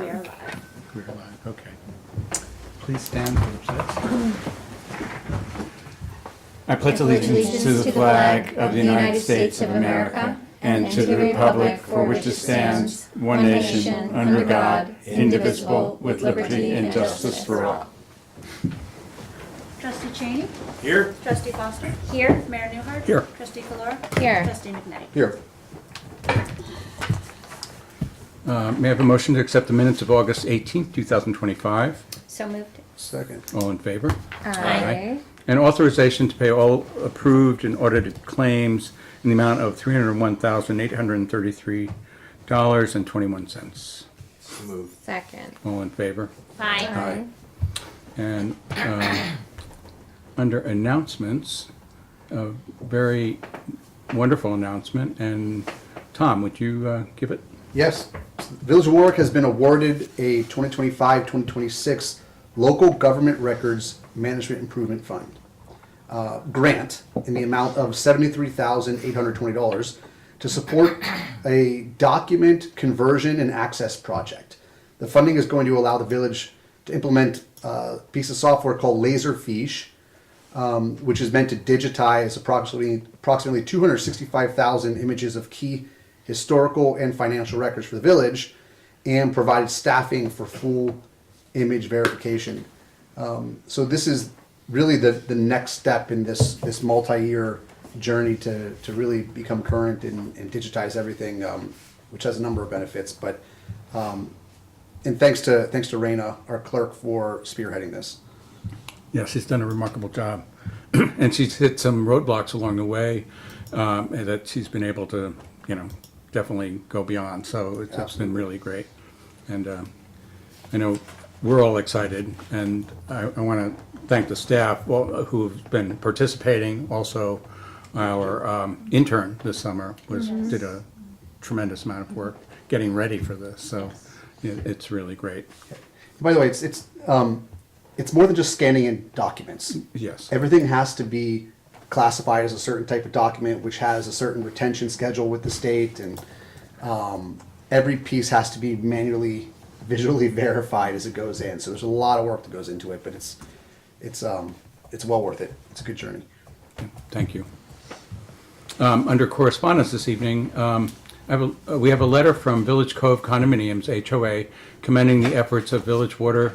We are live. We're live, okay. Please stand for the pledge. I pledge allegiance to the flag of the United States of America and to the republic for which it stands, one nation, under God, indivisible, with liberty and justice for all. Trustee Cheney? Here. Trustee Foster? Here. Mayor Newhart? Here. Trustee Calora? Here. Trustee McKnight? Here. May I have a motion to accept the minutes of August 18th, 2025? So moved. Second. All in favor? Aye. And authorization to pay all approved and audited claims in the amount of $301,833.21. Move. Second. All in favor? Aye. And under announcements, a very wonderful announcement. And Tom, would you give it? Yes. Village of Warwick has been awarded a 2025-2026 Local Government Records Management Improvement Fund grant in the amount of $73,820 to support a document conversion and access project. The funding is going to allow the village to implement a piece of software called Laserfiche, which is meant to digitize approximately 265,000 images of key historical and financial records for the village, and provided staffing for full image verification. So this is really the next step in this multi-year journey to really become current and digitize everything, which has a number of benefits. But and thanks to Raina, our clerk, for spearheading this. Yes, she's done a remarkable job. And she's hit some roadblocks along the way that she's been able to, definitely go beyond. So it's been really great. And I know we're all excited. And I want to thank the staff who've been participating. Also, our intern this summer did a tremendous amount of work getting ready for this. So it's really great. By the way, it's more than just scanning in documents. Yes. Everything has to be classified as a certain type of document, which has a certain retention schedule with the state, and every piece has to be manually, visually verified as it goes in. So there's a lot of work that goes into it, but it's well worth it. It's a good journey. Thank you. Under correspondence this evening, we have a letter from Village Cove Condominiums, HOA, commending the efforts of Village Water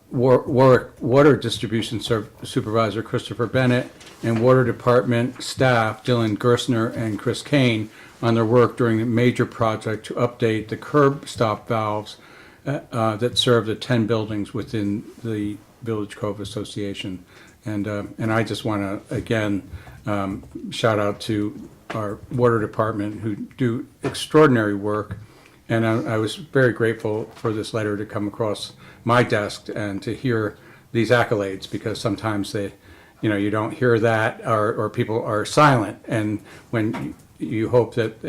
Water Distribution Supervisor Christopher Bennett and Water Department staff Dylan Gerstner and Chris Kane on their work during a major project to update the curb stop valves that serve the 10 buildings within the Village Cove Association. And I just want to, again, shout out to our water department who do extraordinary work. And I was very grateful for this letter to come across my desk and to hear these accolades, because sometimes you don't hear that, or people are silent. And when you hope that,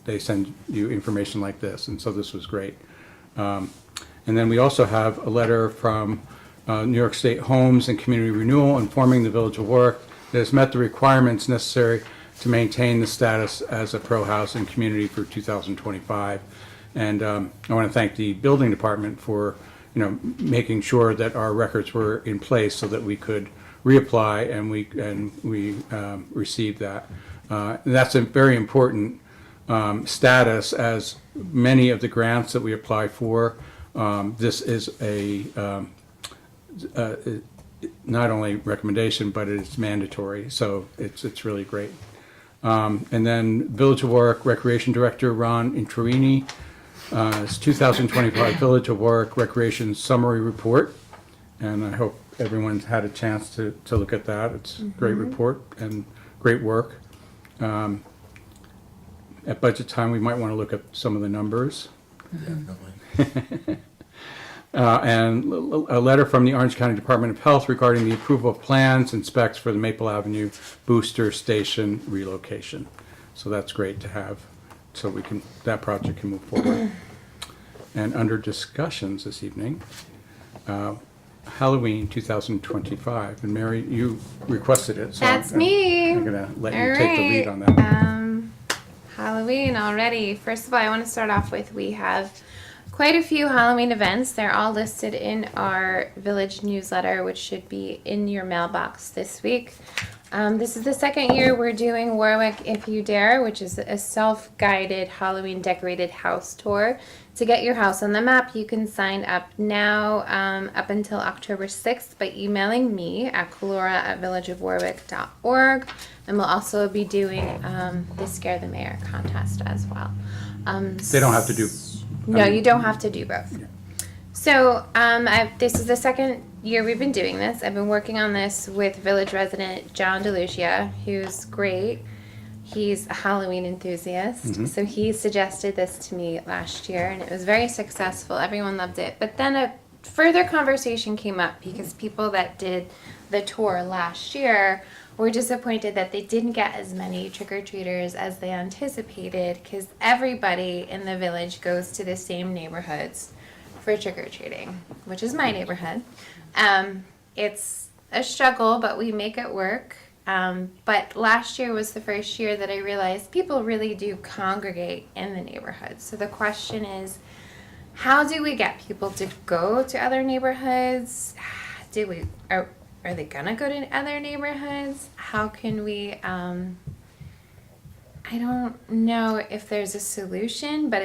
they send you information like this. And so this was great. And then we also have a letter from New York State Homes and Community Renewal informing the Village of Warwick that has met the requirements necessary to maintain the status as a pro-housing community for 2025. And I want to thank the building department for, making sure that our records were in place so that we could reapply, and we received that. And that's a very important status, as many of the grants that we apply for. This is not only recommendation, but it's mandatory. So it's really great. And then Village of Warwick Recreation Director Ron Intruini, 2025 Village of Warwick Recreation Summary Report. And I hope everyone's had a chance to look at that. It's a great report and great work. At budget time, we might want to look at some of the numbers. Definitely. And a letter from the Orange County Department of Health regarding the approval of plans and specs for the Maple Avenue Booster Station relocation. So that's great to have, so that project can move forward. And under discussions this evening, Halloween 2025, and Mary, you requested it. So That's me. I'm gonna let you All take the lead right. on that. Halloween already. First of all, I want to start off with, we have quite a few Halloween events. They're all listed in our village newsletter, which should be in your mailbox this week. This is the second year we're doing Warwick If You Dare, which is a self-guided Halloween decorated house tour. To get your house on the map, you can sign up now up until October 6th by emailing me at kalora@villageofwarwick.org. And we'll also be doing the Scare the Mayor contest as well. They don't have to do. No, you don't have to do both. So this is the second year we've been doing this. I've been working on this with village resident John DeLucia, who's great. He's a Halloween enthusiast. So he suggested this to me last year, and it was very successful. Everyone loved it. But then a further conversation came up because people that did the tour last year were disappointed that they didn't get as many trick-or-treaters as they anticipated because everybody in the village goes to the same neighborhoods for trick-or-treating, which is my neighborhood. It's a struggle, but we make it work. But last year was the first year that I realized people really do congregate in the neighborhood. So the question is, how do we get people to go to other neighborhoods? Are they gonna go to other neighborhoods? How can we, I don't know if there's a solution, but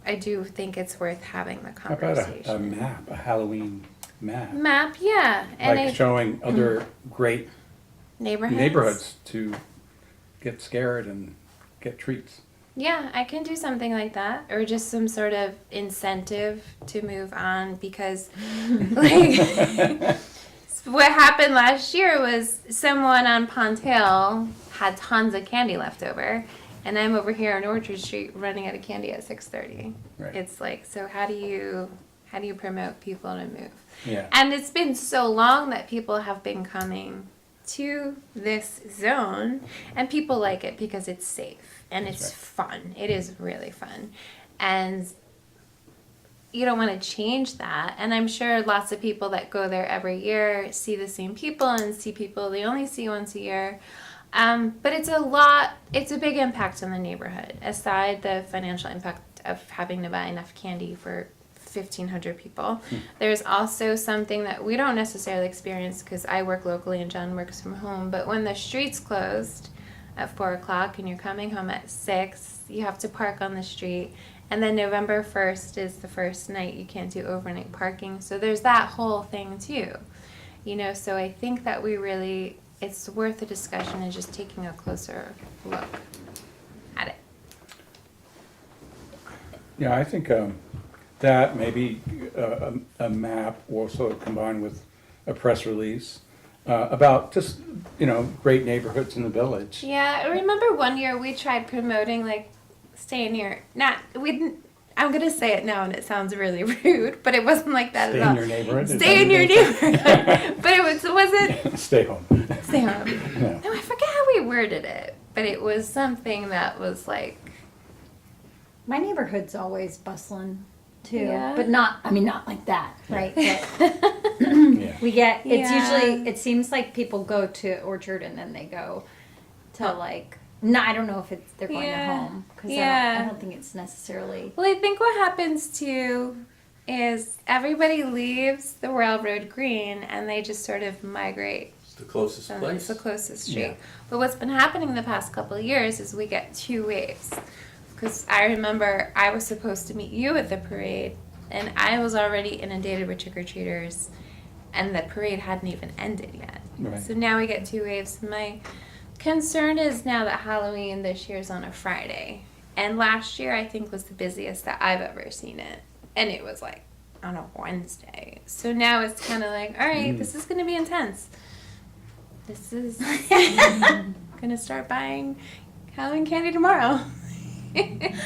I do think it's worth having the How about a conversation. map, a Halloween map? Map, yeah. And Like showing other great neighborhoods to get scared and get treats. Yeah, I can do something like that, or just some sort of incentive to move on because, like, what happened last year was someone on Pontail had tons of candy left over, and I'm over here on Orchard Street running out of candy at 6:30. Right. It's like, so how do you promote people to move? Yeah. And it's been so long that people have been coming to this zone, and people like it because it's safe and it's right. fun. It is really fun. And you don't want to change that. And I'm sure lots of people that go there every year see the same people and see people they only see once a year. But it's a big impact on the neighborhood, aside the financial impact of having to buy enough candy for 1,500 people. There's also something that we don't necessarily experience because I work locally and John works from home, but when the street's closed at 4 o'clock and you're coming home at 6, you have to park on the street. And then November 1st is the first night you can't do overnight parking. So there's that whole thing too. So I think that it's worth a discussion and just taking a closer look at it. Yeah, I think that maybe a map also combined with a press release about just, great neighborhoods in the village. Yeah, I remember one year we tried promoting staying here. I'm gonna say it now and it sounds really rude, but it wasn't like that Stay at all. in your neighborhood? Is Stay that in what your it is? neighborhood. But it wasn't Stay home. stay home. Yeah. No, I forget how we worded it, but it was something that was like, My neighborhood's always bustling too, Yeah. but not like that, right? But Yeah. we get, it's Yeah. usually, it seems like people go to Orchard and then they go to no, I don't know if they're going Yeah. to home, because Yeah. I don't think it's necessarily, well, I think what happens too is everybody leaves the railroad green and they just sort of migrate. It's the closest So it's place. the closest street. Yeah. But what's been happening the past couple of years is we get 2 waves. Because I remember I was supposed to meet you at the parade, and I was already inundated with trick-or-treaters, and the parade hadn't even ended yet. Right. So now we get 2 waves. My concern is now that Halloween this year is on a Friday. And last year I think was the busiest that I've ever seen it. And it was on a Wednesday. So now it's kind of like, all right, this is going to be intense. This is going to start buying Halloween candy tomorrow. it's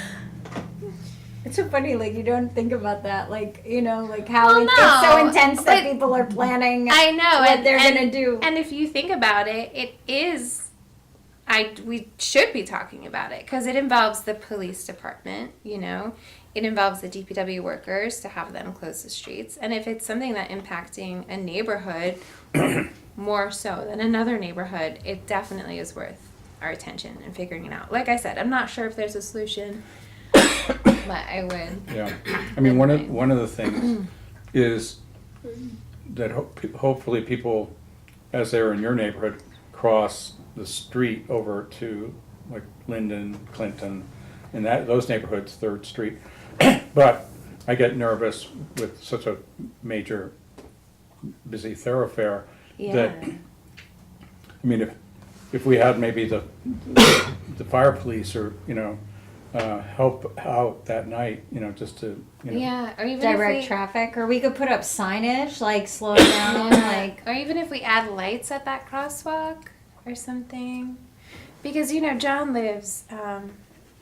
so funny, you don't think about that, how Well, it's so no, intense that but people are planning I know what they're and, going to do. And if you think about it, it is. We should be talking about it because it involves the police department. It involves the DPW workers to have them close the streets, and if it's something that impacting a neighborhood more so than another neighborhood, it definitely is worth our attention and figuring it out. Like I said, I'm not sure if there's a solution. but I would. Yeah, I mean, one of the things is that hopefully people, as they're in your neighborhood, cross the street over to like Linden, Clinton, and those neighborhoods, Third Street. But I get nervous with such a major, busy thoroughfare that, I mean, if we had maybe the fire police or, help out that night, just to, Yeah, or even Direct if we, traffic, or we could put up signage, like slow down, like. or even if we add lights at that crosswalk or something, because John lives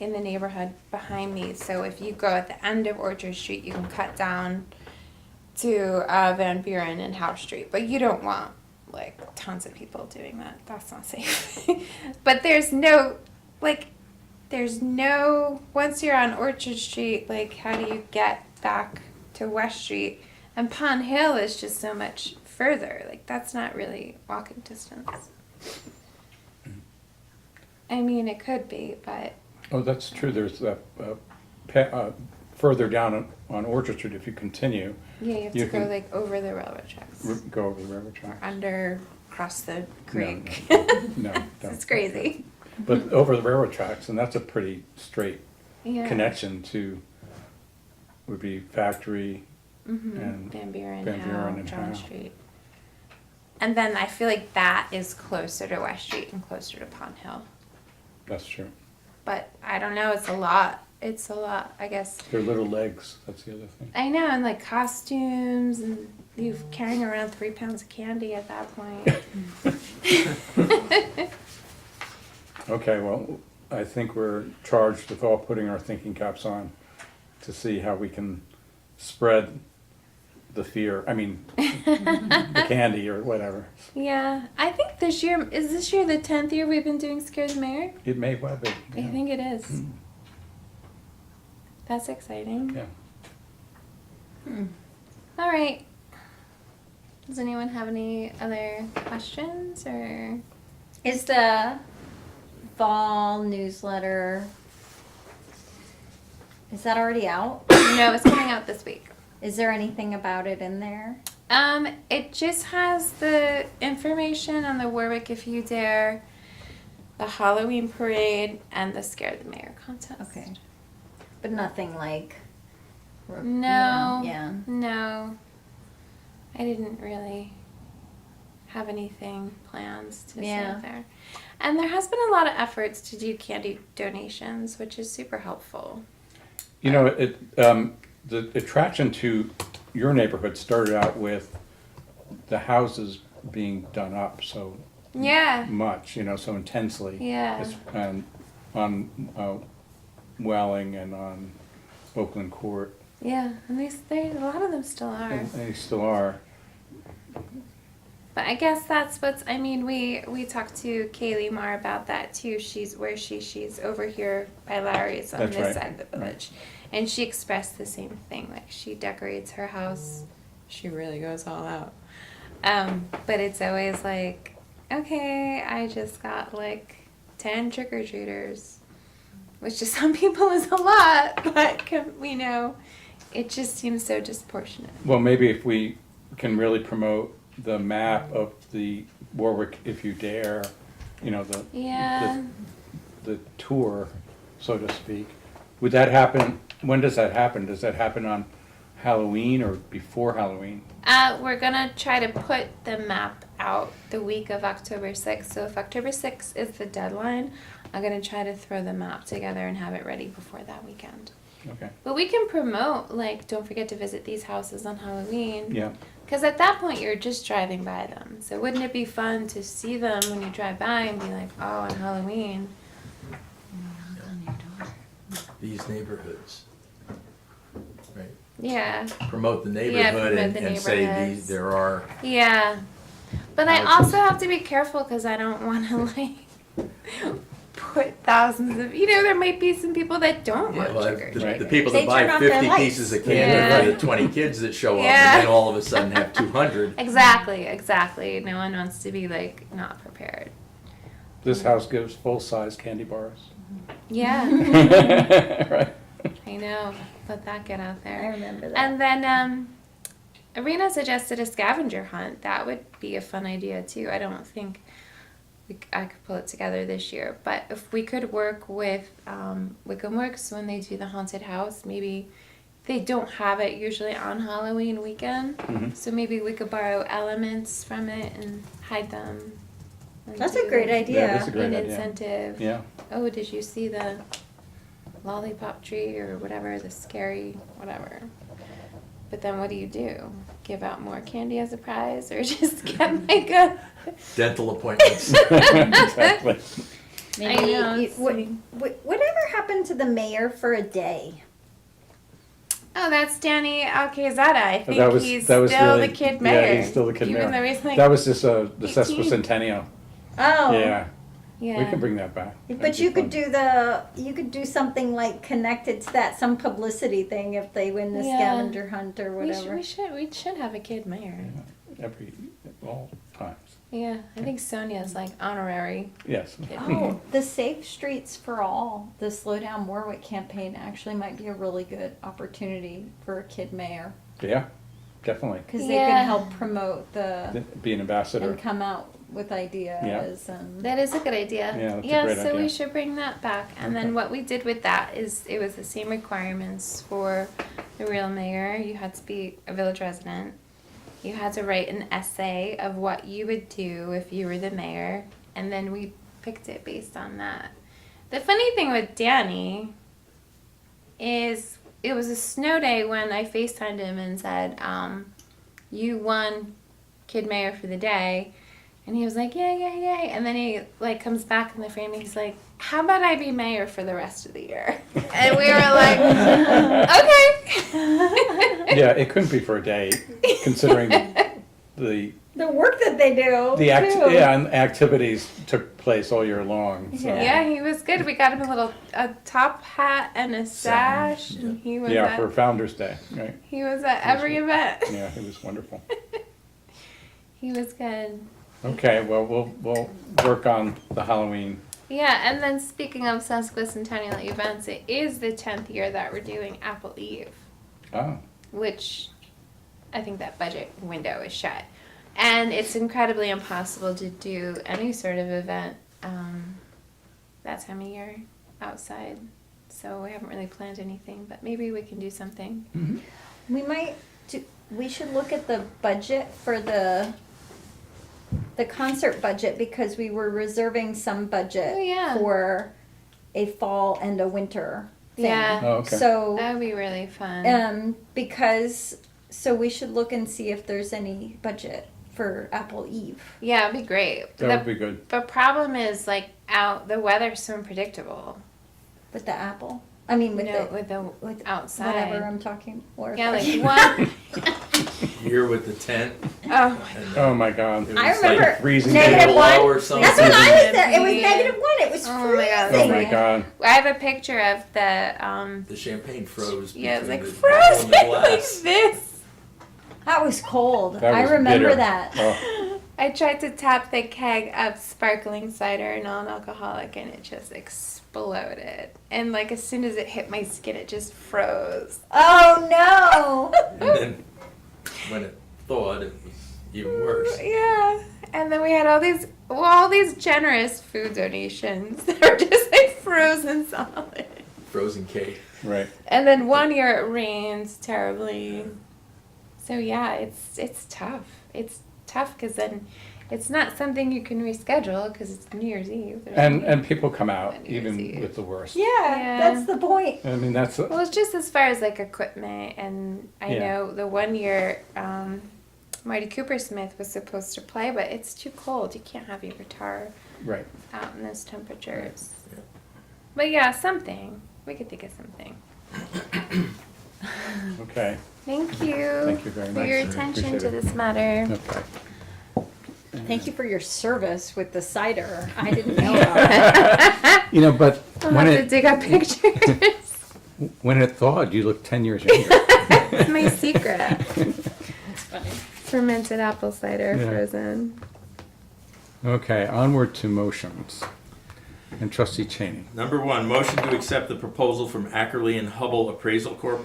in the neighborhood behind me. So if you go at the end of Orchard Street, you can cut down to Van Buren and House Street, but you don't want like tons of people doing that. That's not safe. But there's no once you're on Orchard Street, like how do you get back to West Street? And Pond Hill is just so much further. Like that's not really walking distance. I mean, it could be, but oh, that's true, there's that, further down on Orchard Street, if you continue, yeah, you have You to go can- like over the railroad tracks, go over the railroad tracks. under, across the creek. No, It's don't. crazy. But over the railroad tracks, and that's a pretty straight Yeah. connection to, would be Factory and Van Buren, Van Howe, Buren and John Howe. Street. And then I feel like that is closer to West Street and closer to Pond Hill. That's true. But I don't know, it's a lot. It's a lot, I guess. Their little legs, that's the other thing. I know, and like costumes, and you carrying around 3 pounds of candy at that point. Okay, well, I think we're charged with all putting our thinking caps on to see how we can spread the fear, the candy or whatever. Yeah, I think this year, is this year the 10th year we've been doing Scare the Mayor? It may well be. I Yeah. think it is. That's exciting. Yeah. All right. Does anyone have any other questions or? Is the fall newsletter, is that already out? No, it's coming out this week. Is there anything about it in there? It just has the information on the Warwick If You Dare, the Halloween parade, and the Scare the Mayor contest. Okay. But nothing like. No. Yeah. No. I didn't really have anything plans to Yeah. say there. And there has been a lot of efforts to do candy donations, which is super helpful. The attraction to your neighborhood started out with the houses being done up so Yeah. much, so intensely. Yeah. And on Welling and on Oakland Court, Yeah. And a lot of them still are. and they still are. But I guess that's we talked to Kaylee Marr about that too. She's over here by Larry's on That's this right. side of the village. And she expressed the same thing. Like she decorates her house. She really goes all out. But it's always like, okay, I just got like 10 trick-or-treaters, which to some people is a lot, but it just seems so disproportionate. Well, maybe if we can really promote the map of the Warwick If You Dare, Yeah. the tour, so to speak. Would that happen, when does that happen? Does that happen on Halloween or before Halloween? We're gonna try to put the map out the week of October 6th. So if October 6th is the deadline, I'm gonna try to throw the map together and have it ready before that weekend. Okay, But we can promote, like, don't forget to visit these houses on Halloween. yeah. Because at that point, you're just driving by them. So wouldn't it be fun to see them when you drive by and be like, oh, on Halloween? These neighborhoods, right? Yeah. Promote the promote neighborhood the and say neighborhoods. these, there are, Yeah. But I also have to be careful because I don't want to, like, put thousands of, there might be some people that don't want well, trick or the treat. people They that buy turn off their 50 lights. pieces of candy Yeah. for the 20 kids that show up, Yeah. and then all of a sudden have 200. Exactly. No one wants to be, like, not prepared. This house gives full-size candy bars. Yeah. Right. I know. Let that get out there. I remember that. And then Arena suggested a scavenger hunt. That would be a fun idea too. I don't think I could pull it together this year, but if we could work with Wickham Works when they do the haunted house, maybe they don't have it usually on Halloween weekend, so maybe we could borrow elements from it and hide them. And That's do a great idea. That is a great An idea. incentive. Yeah. Oh, did you see the lollipop tree or whatever, the scary whatever? But then what do? Give out more candy as a prize or just get like a... Dental appointments. Exactly. Maybe I know, you- it's what, like- whatever happened to the mayor for a day? Oh, that's Danny Alcazada. I think That was he's that was still really, the kid mayor. Yeah, he's still the kid Even mayor. though he's like That was just the 18. sesquicentennial. Oh, Yeah, yeah. we can bring that back. But That'd be you could fun. you could do something like connected to that, some publicity thing if they win the Yeah. scavenger hunt or We whatever. should have a kid mayor. Every all times. Yeah, I think Sonia's like honorary Yes. kid mayor. Oh, the Safe Streets for All, the Slow Down Warwick campaign actually might be a really good opportunity for a kid mayor. Yeah, definitely. Because they Yeah. can help promote Be an ambassador. and come out with ideas and That is a good idea. Yeah, that's a great so idea. we should bring that back. And Okay. then what we did with that is it was the same requirements for the real mayor. You had to be a village resident. You had to write an essay of what you would do if you were the mayor. And then we picked it based on that. The funny thing with Danny is it was a snow day when I FaceTimed him and said, you won kid mayor for the day. And he was like, yay, yay, yay. And then he like comes back in the frame and he's like, how about I be mayor for the rest of the year? And we were like, okay. Yeah, it couldn't be for a day, considering the the work that they do. too. and activities took place all year long. So. Yeah, he was good. We got him a top hat and a sash. And he was Yeah, at, for Founder's Day, right? he was at every event. Yeah, it was wonderful. He was good. Okay, well, we'll work on the Halloween. Yeah, and then speaking of sesquicentennial events, it is the 10th year that we're doing Apple Eve, Oh, which I think that budget window is shut. And it's incredibly impossible to do any sort of event that time of year outside. So we haven't really planned anything, but maybe we can do something. We should look at the budget for the concert budget because we were reserving some budget Oh, yeah. for a fall and a winter thing. Yeah. Oh, okay. So That would be really fun. so we should look and see if there's any budget for Apple Eve. Yeah, it'd be great. that would be good. The problem is like the weather's so unpredictable. With the Apple. I mean with the with the with outside. whatever I'm talking or Yeah, like one. Here with the tent. Oh, And Oh my God. it I was remember like freezing negative below one. or something. That's when I was there. It was Yeah. -1. It was Oh my God. freezing. Oh my God. I have a picture of the The champagne froze. yeah, it's between like the bottle frozen and the like glass. this. That was cold. That I was remember bitter. that. Oh, I tried to tap the keg of sparkling cider, non-alcoholic, and it just exploded. And like as soon as it hit my skin, it just froze. Oh no! And then when it thawed, it was even worse. Yeah. And then we had all these generous food donations that were just like frozen solid. Frozen cake. right. And then one year it rained terribly. So yeah, it's tough. It's tough because then it's not something you can reschedule because it's New Year's Eve. There's And people come out New Year's even Eve. with the worst. Yeah, Yeah. that's the point. I mean, that's Well, it's just as far as like equipment, and I Yeah. know the one year Marty Coopersmith was supposed to play, but it's too cold. You can't have your guitar right. out in those temperatures. Yeah. But yeah, something. We could think of something. Okay. Thank you. Thank you very for much. your I attention appreciate to it. this matter. Okay. Thank you for your service with the cider. I didn't know about that. You know, but I'll when have to it dig up pictures. when it thawed, you look 10 years younger. It's my secret. It's funny. Fermented apple cider Yeah. frozen. Okay, onward to motions. And trustee Cheney. Number one, motion to accept the proposal from Ackerley and Hubble Appraisal Corp.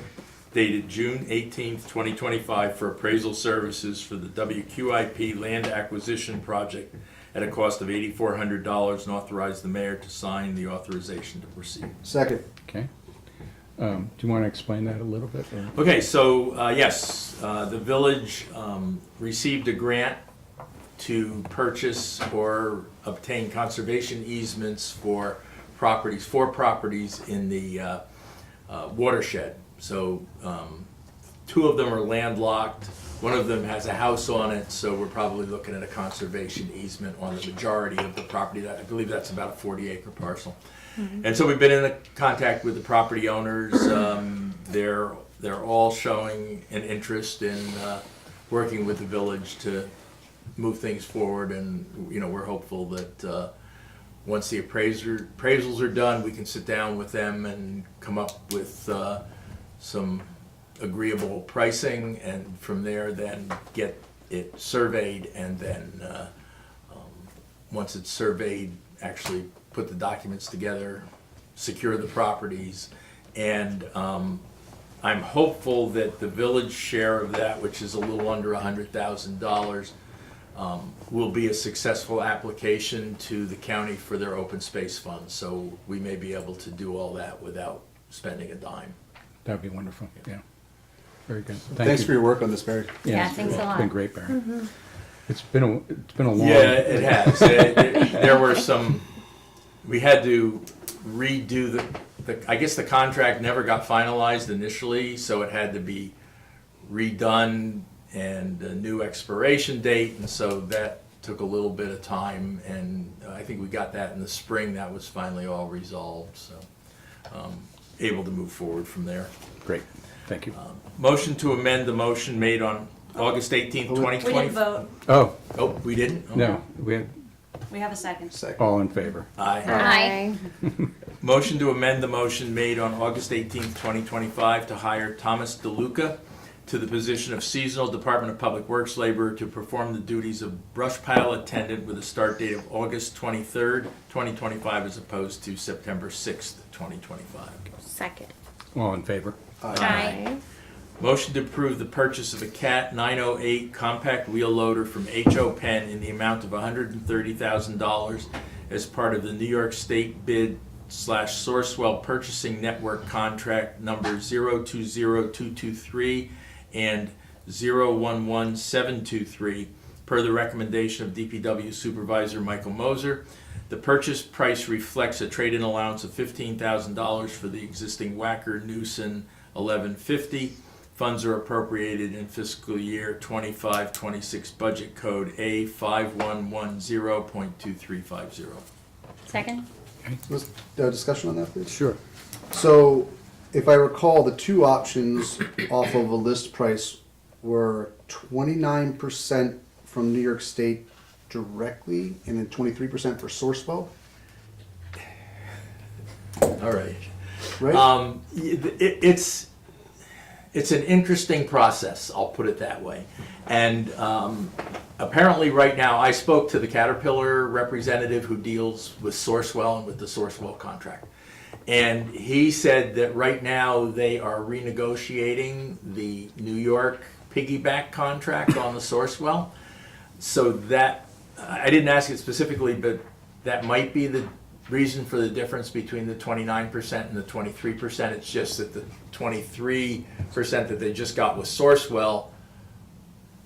dated June 18th, 2025 for appraisal services for the WQIP land acquisition project at a cost of $8,400 and authorize the mayor to sign the authorization to proceed. Second. Okay. Do you want to explain that a little bit? Or? Okay, so yes, the village received a grant to purchase or obtain conservation easements for four properties in the watershed. So two of them are landlocked, one of them has a house on it, so we're probably looking at a conservation easement on the majority of the property. I believe that's about a 40-acre parcel. And so we've been in contact with the property owners. They're all showing an interest in working with the village to move things forward, and we're hopeful that once the appraisals are done, we can sit down with them and come up with some agreeable pricing, and from there then get it surveyed, and then once it's surveyed, actually put the documents together, secure the properties, and I'm hopeful that the village share of that, which is a little under $100,000, will be a successful application to the county for their open space funds. So we may be able to do all that without spending a dime. That'd be wonderful. Yeah. Very good. Thanks for your work on this, Barry. Yeah, thanks a lot. It's been great, Barry. It's been a long. Yeah, it has. There were some. We had to redo I guess the contract never got finalized initially, so it had to be redone and a new expiration date, and so that took a little bit of time, and I think we got that in the spring. That was finally all resolved, so able to move forward from there. Great. Thank you. Motion to amend the motion made on August 18th, 2020. We didn't vote. Oh, we didn't? Oh. No, we had We have a second. Second. all in favor. Aye. Aye. Motion to amend the motion made on August 18th, 2025 to hire Thomas DeLuca to the position of seasonal Department of Public Works laborer to perform the duties of brush pile attendant with a start date of August 23rd, 2025 as opposed to September 6th, 2025. Second. All in favor. Aye. Motion to approve the purchase of a CAT 908 compact wheel loader from H.O. Penn in the amount of $130,000 as part of the New York State bid / Sourcewell Purchasing Network contract number 020223 and 011723 per the recommendation of DPW Supervisor Michael Moser. The purchase price reflects a trade-in allowance of $15,000 for the existing Wacker Newson 1150. Funds are appropriated in fiscal year 25-26 budget code A5110.2350. Second? Was discussion on that, please? Sure. So, if I recall, the two options off of a list price were 29% from New York State directly, and then 23% for Sourcewell, All right. right? It's an interesting process, I'll put it that way. And apparently right now, I spoke to the Caterpillar representative who deals with Sourcewell and with the Sourcewell contract. And he said that right now they are renegotiating the New York piggyback contract on the Sourcewell. So that, I didn't ask it specifically, but that might be the reason for the difference between the 29% and the 23%. It's just that the 23% that they just got with Sourcewell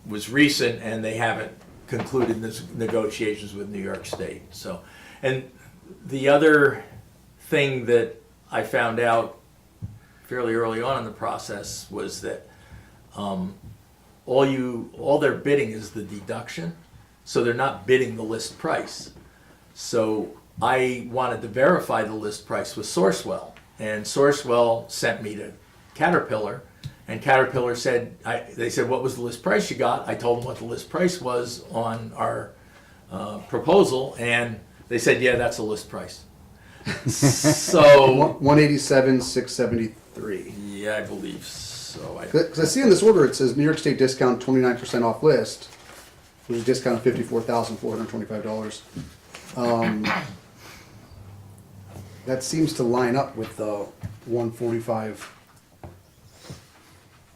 was recent, and they haven't concluded this negotiations with New York State. So, and the other thing that I found out fairly early on in the process was that all they're bidding is the deduction, so they're not bidding the list price. So I wanted to verify the list price with Sourcewell, and Sourcewell sent me to Caterpillar, and Caterpillar said, they said, what was the list price you got? I told them what the list price was on our proposal, and they said, yeah, that's a list price. So, 187,673. yeah, I believe so. Because I see in this order it says New York State discount 29% off list, which is a discount of $54,425. that seems to line up with the 145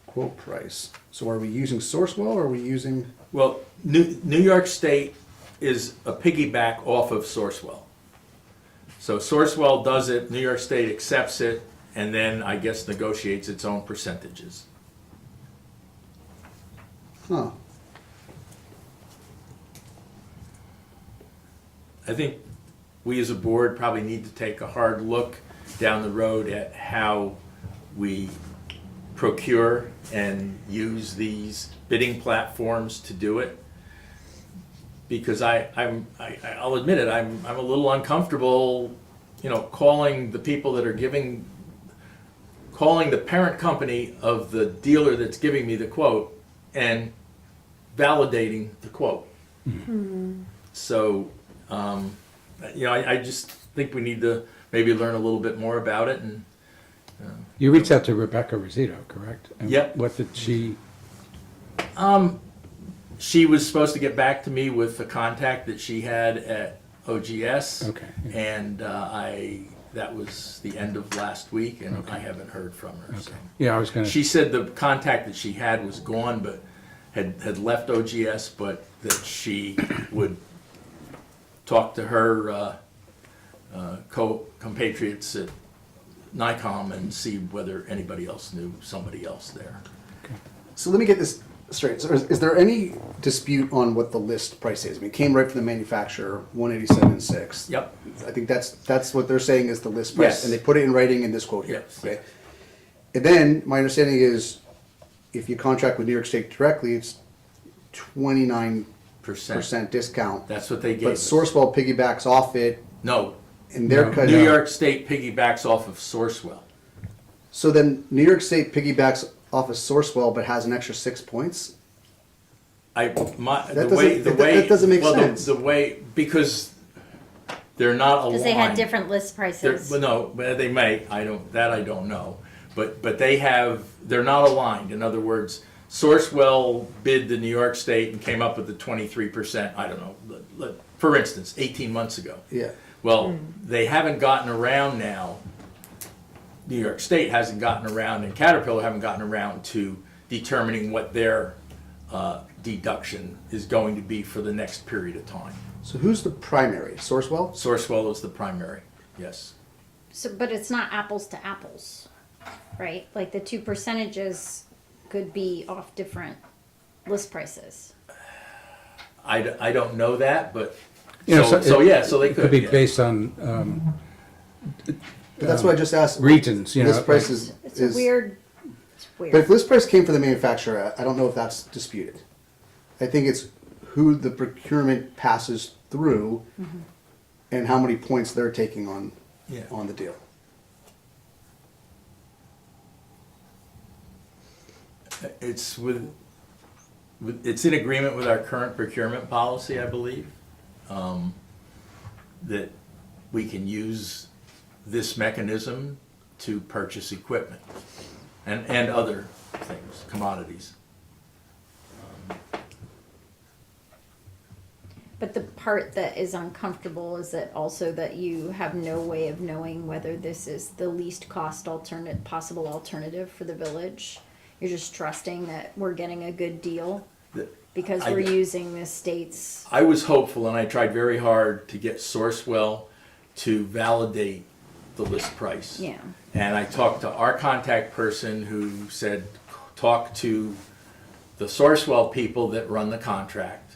quote price. So are we using Sourcewell or are we using? Well, New York State is a piggyback off of Sourcewell. So Sourcewell does it, New York State accepts it, and then I guess negotiates its own percentages. Huh. I think we as a board probably need to take a hard look down the road at how we procure and use these bidding platforms to do it. Because I'll admit it, I'm a little uncomfortable, calling the people that are calling the parent company of the dealer that's giving me the quote and validating the quote. So, I just think we need to maybe learn a little bit more about it. And You reached out to Rebecca Rosito, correct? And Yep. What did she, she was supposed to get back to me with the contact that she had at OGS. Okay. And that was the end of last week, and I haven't heard from her. So. yeah, I was gonna. She said the contact that she had was gone, but had left OGS, but that she would talk to her compatriots at NICOM and see whether anybody else knew somebody else there. So let me get this straight. So is there any dispute on what the list price is? I mean, it came right from the manufacturer, 187.6. Yep. I think that's what they're saying is the list price, Yes. and they put it in writing in this quote here. Yes. Okay. And then my understanding is, if you contract with New York State directly, it's 29% discount. That's what they gave But us. Sourcewell piggybacks off it, No, and they're No. cutting. New York State piggybacks off of Sourcewell. So then New York State piggybacks off of Sourcewell, but has an extra 6 points. That That doesn't make sense. The way, because they're not aligned. Because they had different list prices. Well, no, but they may, I don't know. But they're not aligned. In other words, Sourcewell bid the New York State and came up with the 23%, I don't know, for instance, 18 months ago. Yeah. Well, they haven't gotten around now, New York State hasn't gotten around, and Caterpillar haven't gotten around to determining what their deduction is going to be for the next period of time. So who's the primary? Sourcewell? Sourcewell is the primary, yes. So, but it's not apples to apples, right? Like the two percentages could be off different list prices. I don't know that, but, You know, so they It could be yeah. based on But that's what I just asked. regions, List price It's a weird. It's weird. But if list price came from the manufacturer, I don't know if that's disputed. I think it's who the procurement passes through and how many points they're taking on Yeah. on the deal. It's it's in agreement with our current procurement policy, I believe, that we can use this mechanism to purchase equipment and other things, commodities. But the part that is uncomfortable is that also that you have no way of knowing whether this is the least cost possible alternative for the village. You're just trusting that we're getting a good deal because we're using the state's. I was hopeful, and I tried very hard to get Sourcewell to validate the list price. Yeah. And I talked to our contact person who said, talk to the Sourcewell people that run the contract,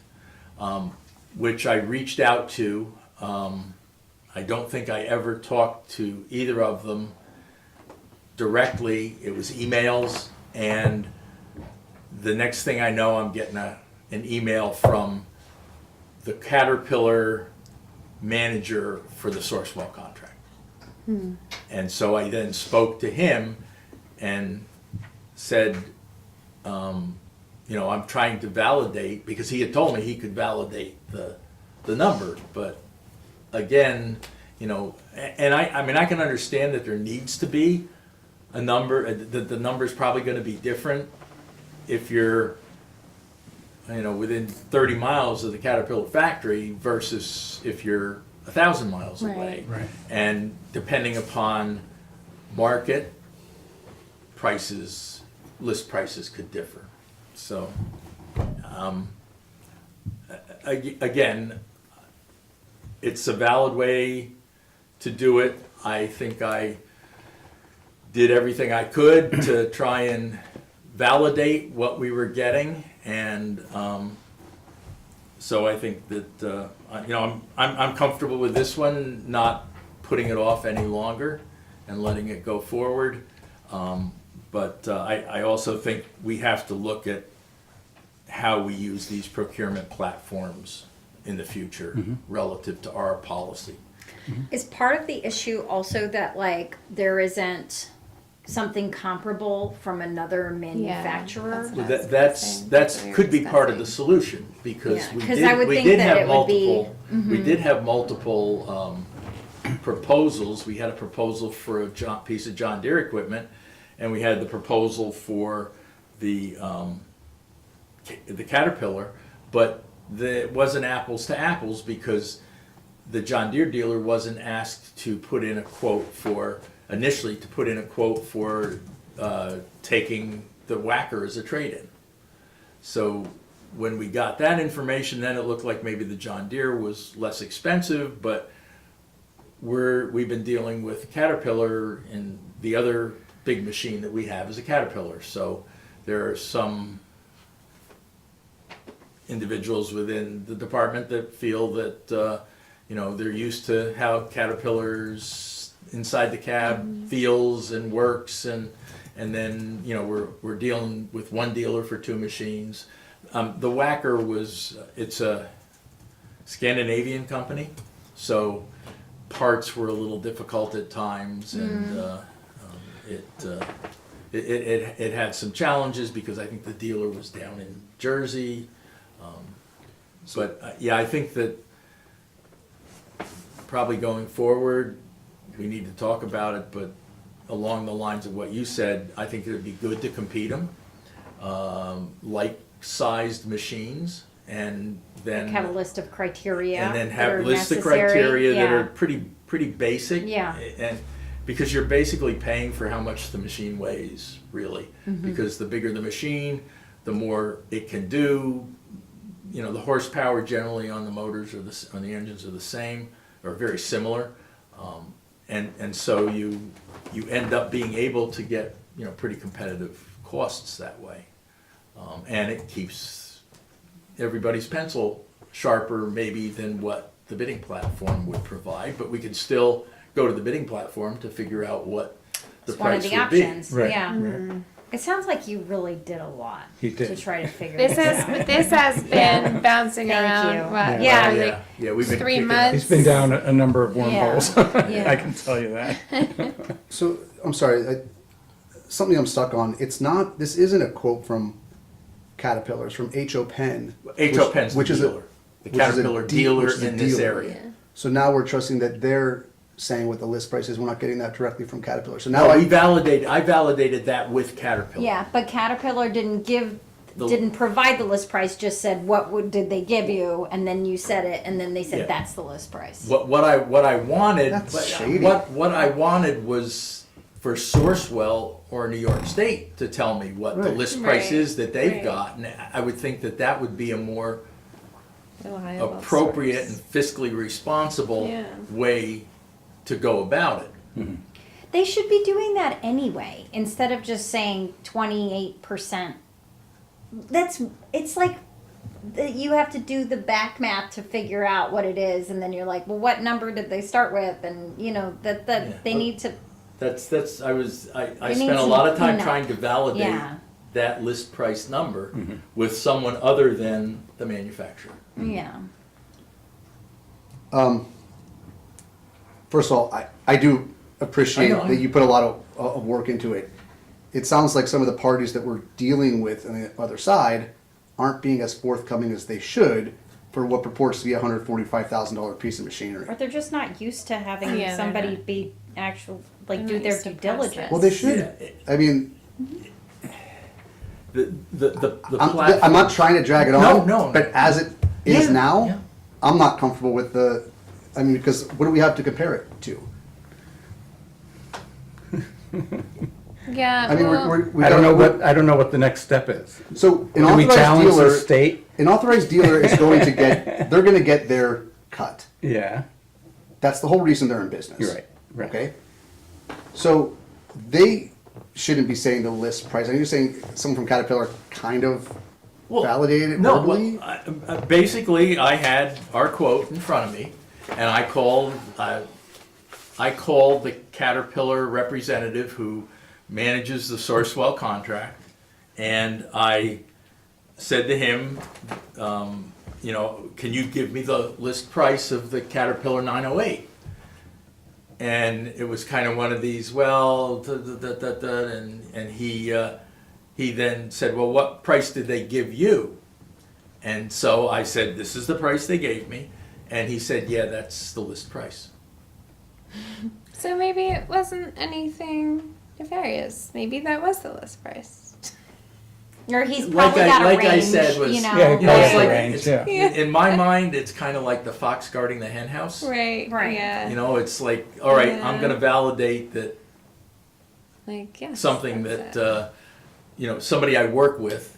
which I reached out to. I don't think I ever talked to either of them directly. It was emails, and the next thing I know, I'm getting an email from the Caterpillar manager for the Sourcewell contract. And so I then spoke to him and said, I'm trying to validate, because he had told me he could validate the number, but again, and I can understand that there needs to be a number, that the number's probably gonna be different if you're, within 30 miles of the Caterpillar factory versus if you're 1,000 miles Right. away. Right. And depending upon market, prices, list prices could differ. So, again, it's a valid way to do it. I think I did everything I could to try and validate what we were getting, and so I think that I'm comfortable with this one, not putting it off any longer and letting it go forward. But I also think we have to look at how we use these procurement platforms in the future relative to our policy. Is part of the issue also that like there isn't something comparable from another manufacturer? that's Well, what I was that's saying. that's That's what we could were be part of the discussing. solution, because Yeah, we 'cause did I would we think did that have it would be- multiple we did have multiple proposals. We had a proposal for a piece of John Deere equipment, and we had the proposal for the Caterpillar, but it wasn't apples to apples, because the John Deere dealer wasn't asked to put in a quote for taking the Whacker as a trade-in. So when we got that information, then it looked like maybe the John Deere was less expensive, but we've been dealing with Caterpillar, and the other big machine that we have is a Caterpillar. So there are some individuals within the department that feel that they're used to how Caterpillar's inside the cab feels and works, and then we're dealing with one dealer for two machines. The Whacker it's a Scandinavian company, so parts were a little difficult at times, and it had some challenges because I think the dealer was down in Jersey. But I think that probably going forward, we need to talk about it, but along the lines of what you said, I think it would be good to compete them, like-sized machines, and then Have a list of criteria. and then that have are lists of necessary. criteria that Yeah. are pretty basic. Yeah. And because you're basically paying for how much the machine weighs, really. Mm-hmm. Because the bigger the machine, the more it can do. The horsepower generally on the motors on the engines are the same, or very similar. And so you end up being able to get pretty competitive costs that way, and it keeps everybody's pencil sharper maybe than what the bidding platform would provide. But we could still go to the bidding platform to figure out what the It's one of price the would be. options. Right, Yeah. right. It sounds like you really did a lot He did. to try to figure This this has out. this has been bouncing Thank around. you. What, Yeah. for, Yeah, like, yeah, we've been 3 kicking it. months. He's been down a number of wormholes. Yeah. I can tell you that. So, I'm sorry, something I'm stuck on. This isn't a quote from Caterpillar, it's from H.O. Penn. H.O. Penn's the which is a- dealer. The which is a Caterpillar de- dealer which is a in this dealer. area. So now we're trusting that they're saying what the list price is. We're not getting that directly from Caterpillar. So now No, I I validated that with Caterpillar. Yeah, but Caterpillar didn't The- didn't provide the list price, just said did they give you, and then you said it, and then they said Yeah. that's the list price. What I wanted, That's shady. what I wanted was for Sourcewell or New York State to tell me what the Right. list price Right. is that they've Right. got, and I would think that would be a more reliable appropriate source. and fiscally responsible Yeah. way to go about it. They should be doing that anyway, instead of just saying 28%. It's like you have to do the back math to figure out what it is, and then you're like, well, what number did they start with? And that Yeah. they need to. I It spent needs a lot of time cleanup. trying to validate Yeah. that list price number with someone other than the manufacturer. Yeah. First of all, I do appreciate I know. that you put a lot of work into it. It sounds like some of the parties that we're dealing with on the other side aren't being as forthcoming as they should for what purports to be a $145,000 piece of machinery. Or they're just not used to having Yeah, they're somebody not. be actual, They're do not their used to due diligence. process. Well, they should. Yeah. I mean, The I'm platform. not trying to drag it No, on, no. but as it is Yeah, now, yeah. I'm not comfortable with the I mean, because what do we have to compare it to? Yeah. I mean, well, we I don't know got- what the next step is. So an Do we authorized challenge the dealer, state? an authorized dealer is going to get, they're going to get their cut. Yeah, That's the whole reason they're in business. you're right, right. Okay? So they shouldn't be saying the list price. Are you saying someone from Caterpillar kind of Well, validated it no, verbally? well, basically, I had our quote in front of me, and I called the Caterpillar representative who manages the Sourcewell contract, and I said to him, you know, can you give me the list price of the Caterpillar 908? And it was kind of one of these, well, and he then said, well, what price did they give you? And so I said, this is the price they gave me. And he said, yeah, that's the list price. So maybe it wasn't anything nefarious. Maybe that was the list price. Or he's Like probably I- got a like I range, said, was- you know. Yeah, You know, it's Yeah. like, Range, it's- yeah. in my mind, it's kind of like the fox guarding the hen house. Right. Right. Yeah. You know, it's like, all right, Yeah. I'm gonna validate that Like yes. something that's that, it. you know, somebody I work with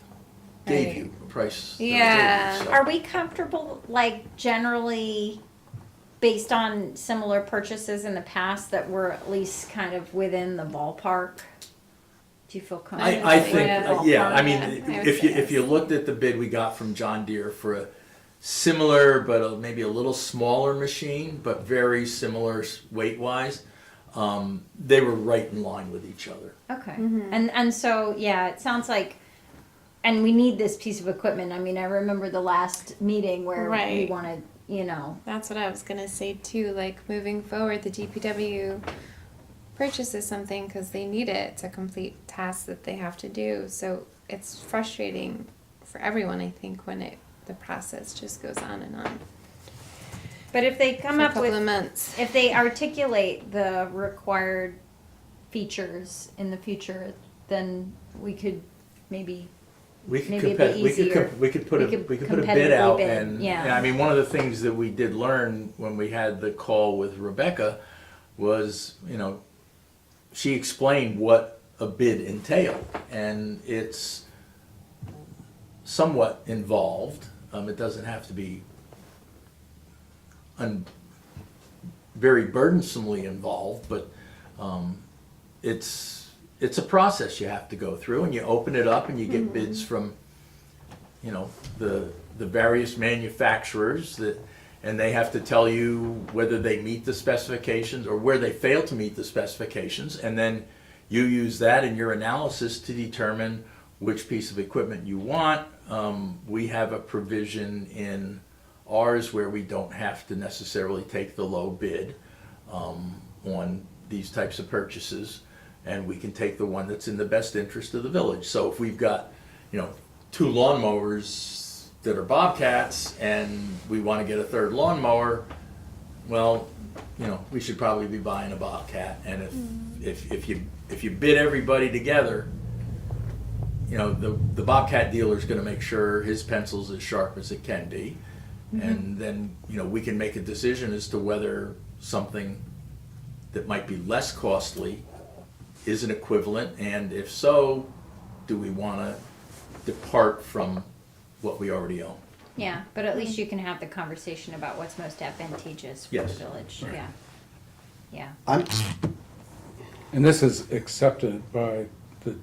gave Right. you a price. that they gave you, Yeah. so. Are we comfortable, like, generally, based on similar purchases in the past, that we're at least kind of within the ballpark? Do you feel comfortable? I with think, the yeah, I ballpark? mean, Yeah, I would if you, say if you looked at the bid we got from John Deere for a similar, but maybe a little smaller machine, but very similar weight-wise, they were right in line with each other. Okay, and so, yeah, it sounds like, and we need this piece of equipment. I mean, I remember the last meeting where we Right. wanted, you know, That's what I was gonna say too. Like moving forward, the DPW purchases something because they need it to complete tasks that they have to do. So it's frustrating for everyone, I think, when the process just goes on and on but if they come for a up couple with, of months. if they articulate the required features in the future, then we could maybe, We could Maybe a bit easier. we could put We a could we could put a bid competitively out bid, and yeah. I mean one of the things that we did learn when we had the call with Rebecca was, you know, she explained what a bid entailed, and it's somewhat involved. It doesn't have to be very burdensomely involved, but it's a process you have to go through, and you open it up and you get bids from, you know, the various manufacturers that, and they have to tell you whether they meet the specifications or where they fail to meet the specifications, and then you use that in your analysis to determine which piece of equipment you want. We have a provision in ours where we don't have to necessarily take the low bid on these types of purchases, and we can take the one that's in the best interest of the village. So if we've got, you know, 2 lawnmowers that are Bobcats and we want to get a 3rd lawnmower, well, you know, we should probably be buying a Bobcat. And if you bid everybody together, you know, the Bobcat dealer's going to make sure his pencil's as sharp as it can be, and then, you know, we can make a decision as to whether something that might be less costly is an equivalent, and if so, do we want to depart from what we already own? yeah, but at least you can have the conversation about what's most advantageous for the Yes. village, yeah. Yeah, I'm, And this is accepted by the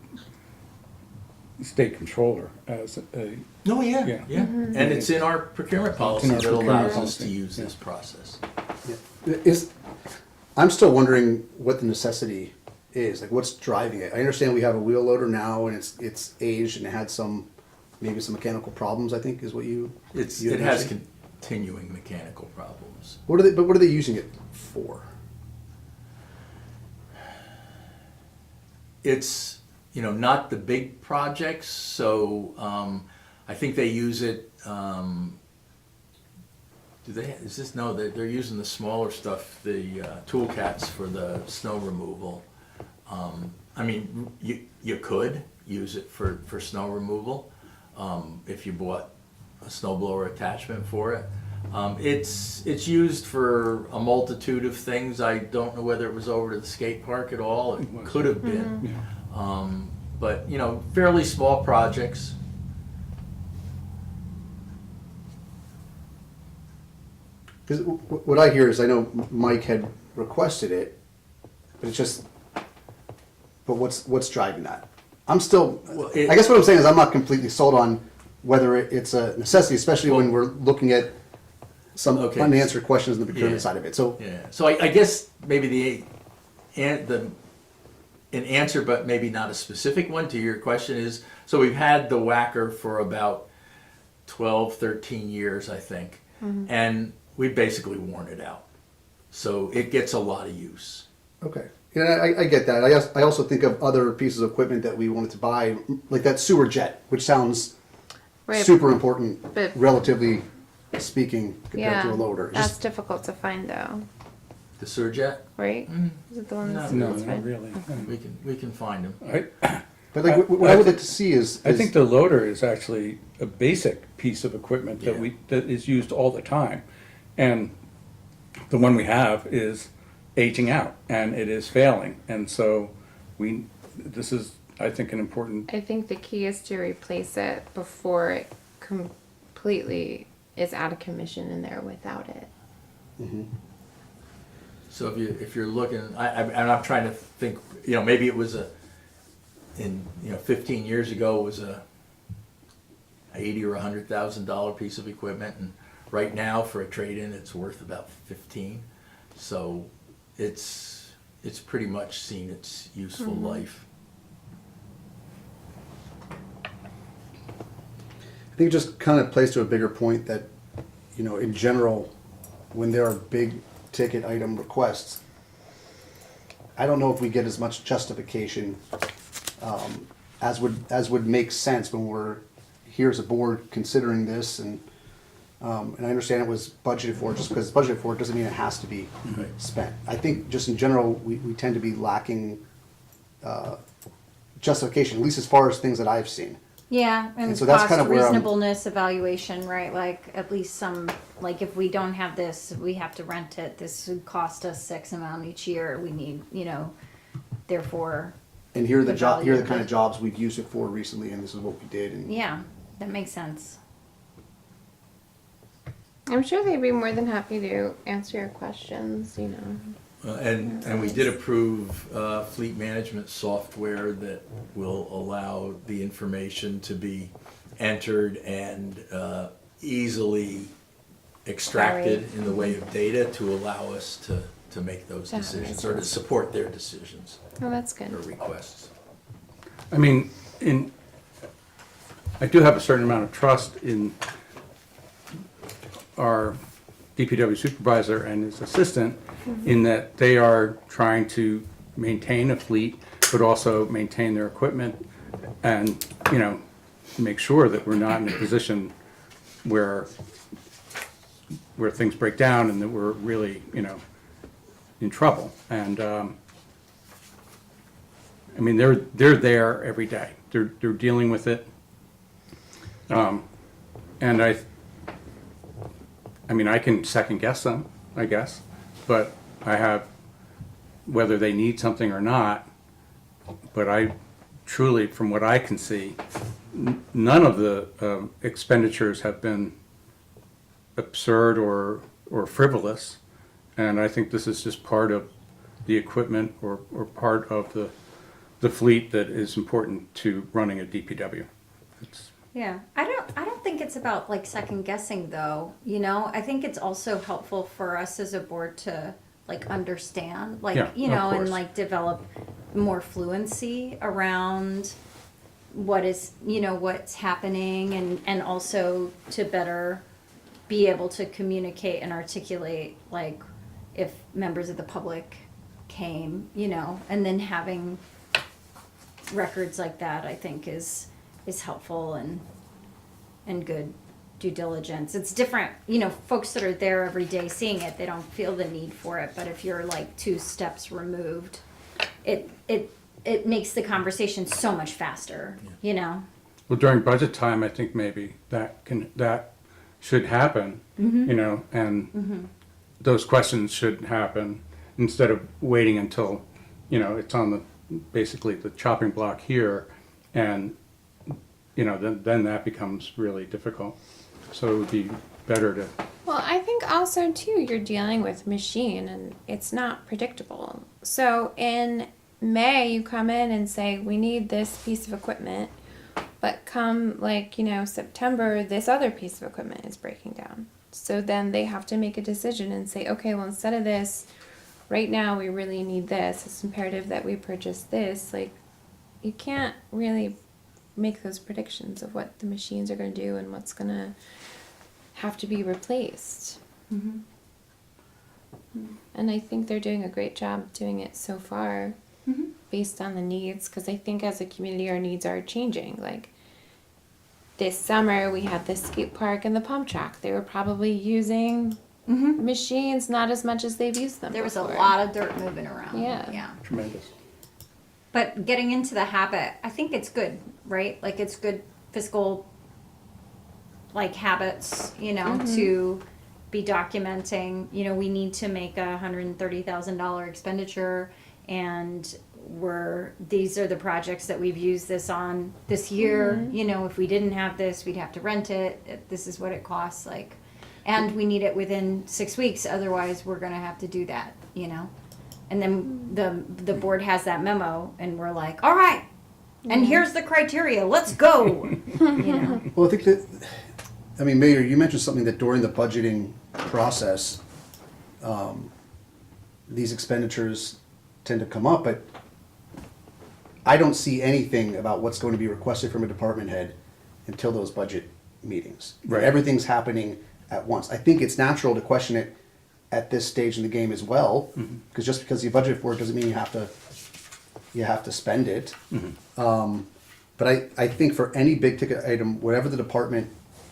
state controller as a, Oh, yeah, Yeah. yeah. And it's in our procurement policy In our that procurement allows us to policy, use yeah. this process. I'm still wondering what the necessity is, like what's driving it. I understand we have a wheel loader now and it's aged and it had maybe some mechanical problems, I think is what you had It has mentioned. continuing mechanical problems. What are they using it for? It's, you know, not the big projects, so I think they use it, they're using the smaller stuff, the tool cats for the snow removal. I mean, you could use it for snow removal if you bought a snow blower attachment for it. It's used for a multitude of things. I don't know whether it was over to the skate park at all. It could have been. But, you know, fairly small projects. Because what I hear is, I know Mike had requested it, but it's just, but what's driving that? I'm still, Well, I guess what I'm saying is I'm not completely sold on whether it's a necessity, especially when we're looking at some Okay. unanswered questions in the procurement Yeah. side of it. So, Yeah, so I guess maybe an answer, but maybe not a specific one to your question is, so we've had the Whacker for about 12, 13 years, I think. And we've basically worn it out. So it gets a lot of use. okay. Yeah, I get that. I also think of other pieces of equipment that we wanted to buy, like that sewer jet, which sounds Right. super important, But- relatively speaking, compared Yeah, to a loader. It's that's just, difficult to find though, The Surjet, right? Is it the one that's No, that's not fine? really. we can find them. but like what I would like to see is, I think the loader is actually a basic piece of equipment that Yeah. that is used all the time. And the one we have is aging out and it is failing. And so this is, I think, an important, I think the key is to replace it before it completely is out of commission and they're without it. So if you're looking, and I'm trying to think, you know, maybe it was 15 years ago, it was a $80,000 or $100,000 piece of equipment, and right now for a trade-in, it's worth about 15. So it's pretty much seen its useful life. I think it just kind of plays to a bigger point that, you know, in general, when there are big ticket item requests, I don't know if we get as much justification as would make sense when we're here as a board considering this, and I understand it was budgeted for. Just because it's budgeted for, it doesn't mean it has to be spent. I think just in general, we tend to be lacking justification, at least as far as things that I've seen. Yeah, and And so that's cost kind of where I'm- reasonableness evaluation, right? Like at least some, like if we don't have this, we have to rent it. This would cost us X amount each year. We need, you know, therefore, And here are the The job, here are the value kind of of jobs we've used it for recently, and this is what we did. And yeah, that makes sense. I'm sure they'd be more than happy to answer your questions, you know. And we did approve fleet management software that will allow the information to be entered and easily extracted in the way of data to allow us to make those That decisions makes or to support their decisions Oh, that's good. or requests. I mean, I do have a certain amount of trust in our DPW supervisor and his assistant in that they are trying to maintain a fleet, but also maintain their equipment and, you know, make sure that we're not in a position where things break down and that we're really, you know, in trouble. And, I mean, they're there every day. They're dealing with it. And I mean, I can second guess them, I guess, but I have, whether they need something or not, but I truly, from what I can see, none of the expenditures have been absurd or frivolous. And I think this is just part of the equipment or part of the fleet that is important to running a DPW. It's, Yeah, I don't think it's about like second guessing though. You know, I think it's also helpful for us as a board to like understand, like Yeah, you of know, and course. like develop more fluency around what is, you know, what's happening, and also to better be able to communicate and articulate like if members of the public came, you know, and then having records like that, I think is helpful and good due diligence. It's different, you know, folks that are there every day seeing it, they don't feel the need for it, but if you're like 2 steps removed, it makes the conversation so much faster, you know? well, during budget time, I think maybe that should happen, you know, and those questions should happen instead of waiting until, you know, it's on the, basically the chopping block here, and, you know, then that becomes really difficult. So it would be better to, Well, I think also too you're dealing with machine and it's not predictable. So in May you come in and say we need this piece of equipment, but come like, you know, September this other piece of equipment is breaking down. So then they have to make a decision and say, okay, well instead of this, right now we really need this. It's imperative that we purchase this. Like you can't really make those predictions of what the machines are going to do and what's going to have to be replaced. And I think they're doing a great job doing it so far based on the needs, because I think as a community our needs are changing. Like this summer we had the skate park and the pump track. They were probably using machines not as much as they've used them There was a before. lot of dirt moving around. Yeah. Yeah. Tremendous. But getting into the habit, I think it's good, right? Like it's good fiscal, like habits, you know, to be documenting. You know, we need to make a $130,000 expenditure, and these are the projects that we've used this on this year. You know, if we didn't have this, we'd have to rent it. This is what it costs. Like, and we need it within 6 weeks. Otherwise, we're gonna have to do that. You know. And then the board has that memo, and we're like, all right, and here's the criteria, let's go. You know, Well, I think that, I mean, Mayor, you mentioned something that during the budgeting process, these expenditures tend to come up, but I don't see anything about what's going to be requested from a department head until those budget meetings. Right. Everything's happening at once. I think it's natural to question it at this stage in the game as well, because just because you budget for it doesn't mean you have to spend it. But I think for any big ticket item, whatever the department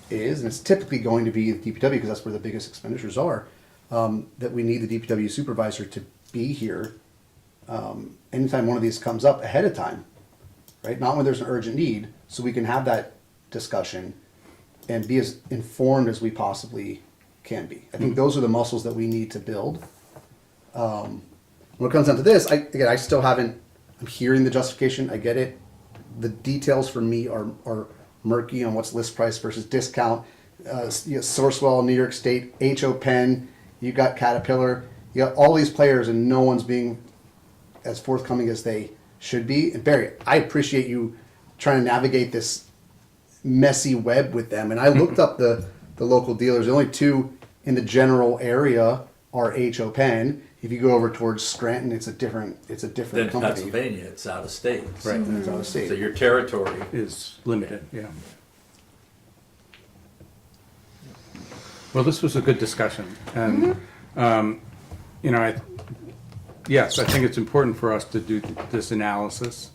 is, and it's typically going to be the DPW because that's where the biggest expenditures are, that we need the DPW supervisor to be here anytime one of these comes up ahead of time, right? Not when there's an urgent need, so we can have that discussion and be as informed as we possibly can be. I think those are the muscles that we need to build. When it comes down to this, I still haven't, I'm hearing the justification, I get it. The details for me are murky on what's list price versus discount. Sourcewell, New York State, HO Penn, you got Caterpillar, you got all these players and no one's being as forthcoming as they should be. And Barry, I appreciate you trying to navigate this messy web with them. And I looked up the local dealers. The only two in the general area are HO Penn. If you go over towards Scranton, it's a different Then company. Pennsylvania, it's out of state. Right, and it's out of So state. your territory, is limited, yeah. Well, this was a good discussion, and, you know, yes, I think it's important for us to do this analysis,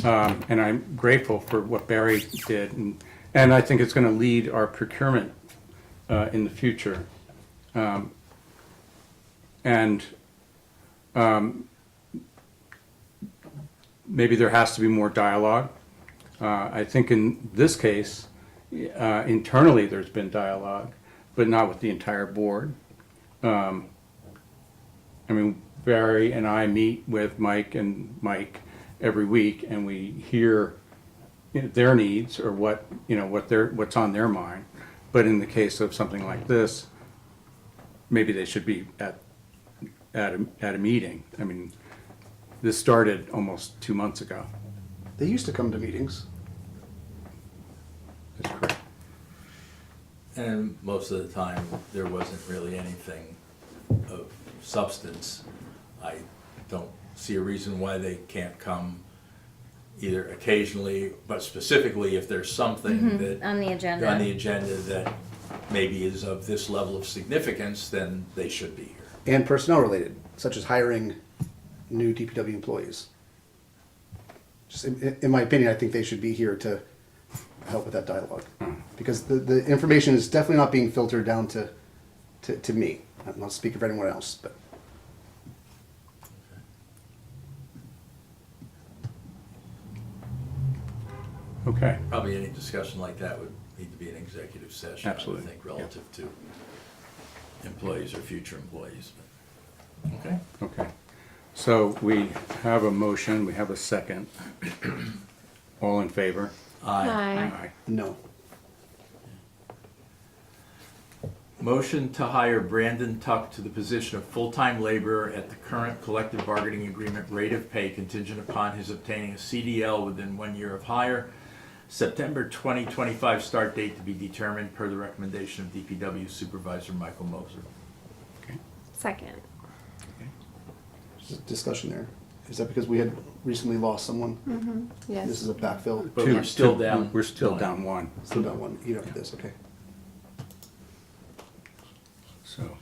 and I'm grateful for what Barry did, and I think it's gonna lead our procurement in the future. Maybe there has to be more dialogue. I think in this case, internally, there's been dialogue, but not with the entire board. I mean, Barry and I meet with Mike every week, and we hear, you know, their needs or what, you know, what's on their mind. But in the case of something like this, maybe they should be at a meeting. I mean, this started almost 2 months ago. They used to come to meetings. That's correct. and most of the time, there wasn't really anything of substance. I don't see a reason why they can't come either occasionally, but specifically if there's something that on the agenda. on the agenda that maybe is of this level of significance, then they should be here. And personnel related, such as hiring new DPW employees. Just in my opinion, I think they should be here to help with that dialogue. Because the information is definitely not being filtered down to me. I'm not speaking for anyone else, but. Okay. Probably any discussion like that would need to be an executive session, Absolutely, I would think, yeah. relative to employees or future employees. Okay? Okay. So we have a motion, we have a second. All in favor? Aye. No. Motion to hire Brandon Tuck to the position of full-time laborer at the current collective bargaining agreement rate of pay contingent upon his obtaining a CDL within 1 year of hire. September 2025 start date to be determined per the recommendation of DPW Supervisor Michael Moser. Second. There's a discussion there. Is that because we had recently lost someone? Yes. This is a backfill. But we're still down. We're still one. down one, Still got one, even after this, okay. so.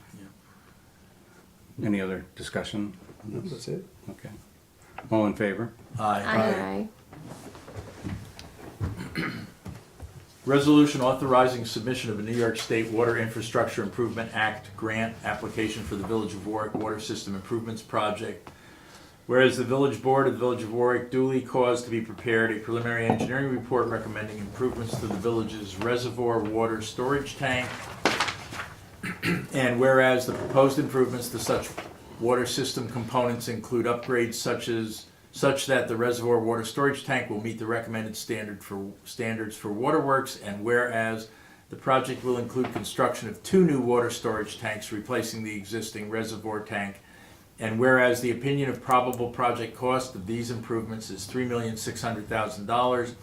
Any other discussion? No, that's it. Okay. All in favor? Aye. Resolution authorizing submission of a New York State Water Infrastructure Improvement Act grant application for the Village of Warwick Water System Improvements Project. Whereas the Village Board of the Village of Warwick duly caused to be prepared a preliminary engineering report recommending improvements to the village's reservoir water storage tank. And whereas the proposed improvements to such water system components include upgrades such that the reservoir water storage tank will meet the recommended standards for waterworks, and whereas the project will include construction of 2 new water storage tanks replacing the existing reservoir tank, and whereas the opinion of probable project cost of these improvements is $3,600,000,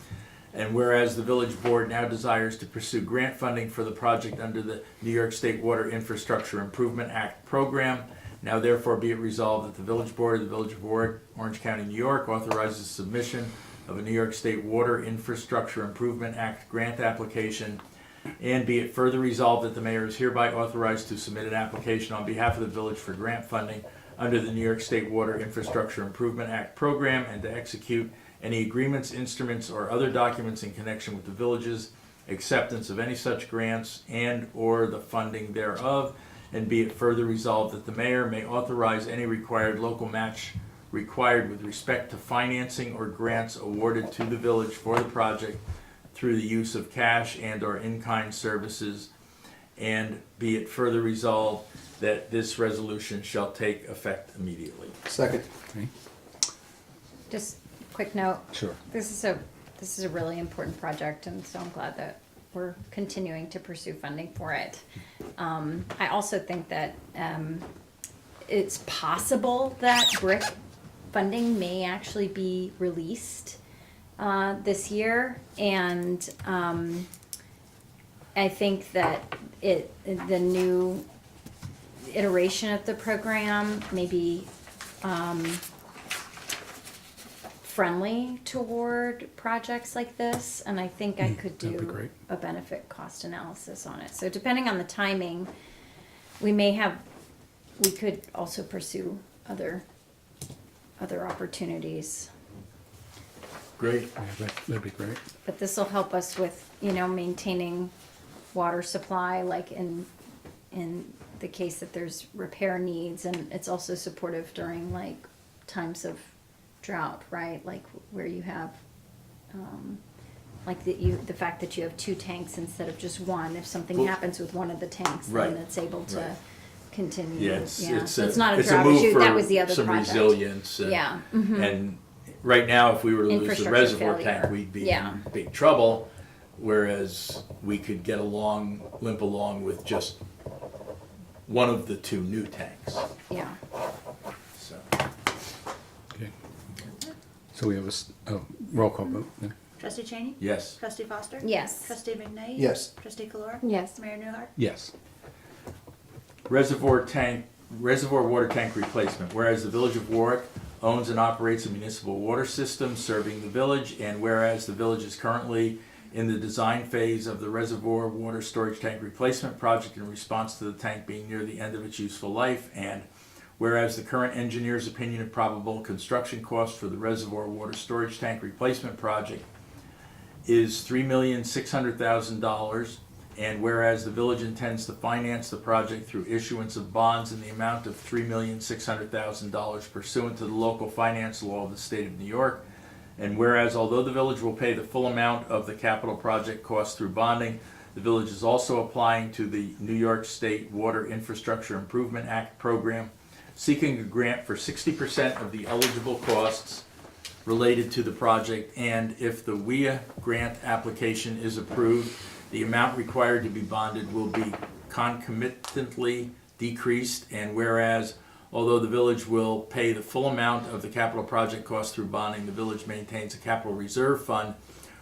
and whereas the village board now desires to pursue grant funding for the project under the New York State Water Infrastructure Improvement Act program, now therefore be it resolved that the Village Board of the Village of Warwick, Orange County, New York, authorizes submission of a New York State Water Infrastructure Improvement Act grant application, and be it further resolved that the mayor is hereby authorized to submit an application on behalf of the village for grant funding under the New York State Water Infrastructure Improvement Act program, and to execute any agreements, instruments, or other documents in connection with the village's acceptance of any such grants and or the funding thereof. And be it further resolved that the mayor may authorize any required local match required with respect to financing or grants awarded to the village for the project through the use of cash and or in-kind services. And be it further resolved that this resolution shall take effect immediately. Second. Okay. Just quick note. Sure. This is a really important project, and so I'm glad that we're continuing to pursue funding for it. I also think that it's possible that BRIC funding may actually be released this year, and I think that the new iteration of the program may be friendly toward projects like this, and I think I could that'd be do great. a benefit cost analysis on it. So depending on the timing, we could also pursue other opportunities. Great. Yeah, that'd be great. But this will help us with, maintaining water supply, like in the case that there's repair needs, and it's also supportive during like times of drought, right? Like where you have, like the fact that you have 2 tanks instead of just one. If something Well, happens with one of the tanks, right, then it's able to right. continue. Yeah, it's So it's not a it's drought move issue. for That was the other some project. resilience. And, Yeah. Mhm. And right now, if we were to lose the Infrastructure reservoir failure. tank, we'd be Yeah. in big trouble. Whereas we could limp along with just one of the 2 new tanks. Yeah. So, Okay. So we have a roll call vote. Yeah. Trustee Cheney? yes. Trustee Foster? Yes. Trustee McKnight? Yes. Trustee Calora? Yes. Mayor Newhart? Yes. Reservoir water tank replacement. Whereas the Village of Warwick owns and operates a municipal water system serving the village, and whereas the village is currently in the design phase of the reservoir water storage tank replacement project in response to the tank being near the end of its useful life, and whereas the current engineer's opinion of probable construction cost for the reservoir water storage tank replacement project is $3,600,000, and whereas the village intends to finance the project through issuance of bonds in the amount of $3,600,000 pursuant to the local finance law of the state of New York. And whereas although the village will pay the full amount of the capital project cost through bonding, the village is also applying to the New York State Water Infrastructure Improvement Act program, seeking a grant for 60% of the eligible costs related to the project, and if the WIA grant application is approved, the amount required to be bonded will be concomitantly decreased, and whereas although the village will pay the full amount of the capital project cost through bonding, the village maintains a capital reserve fund,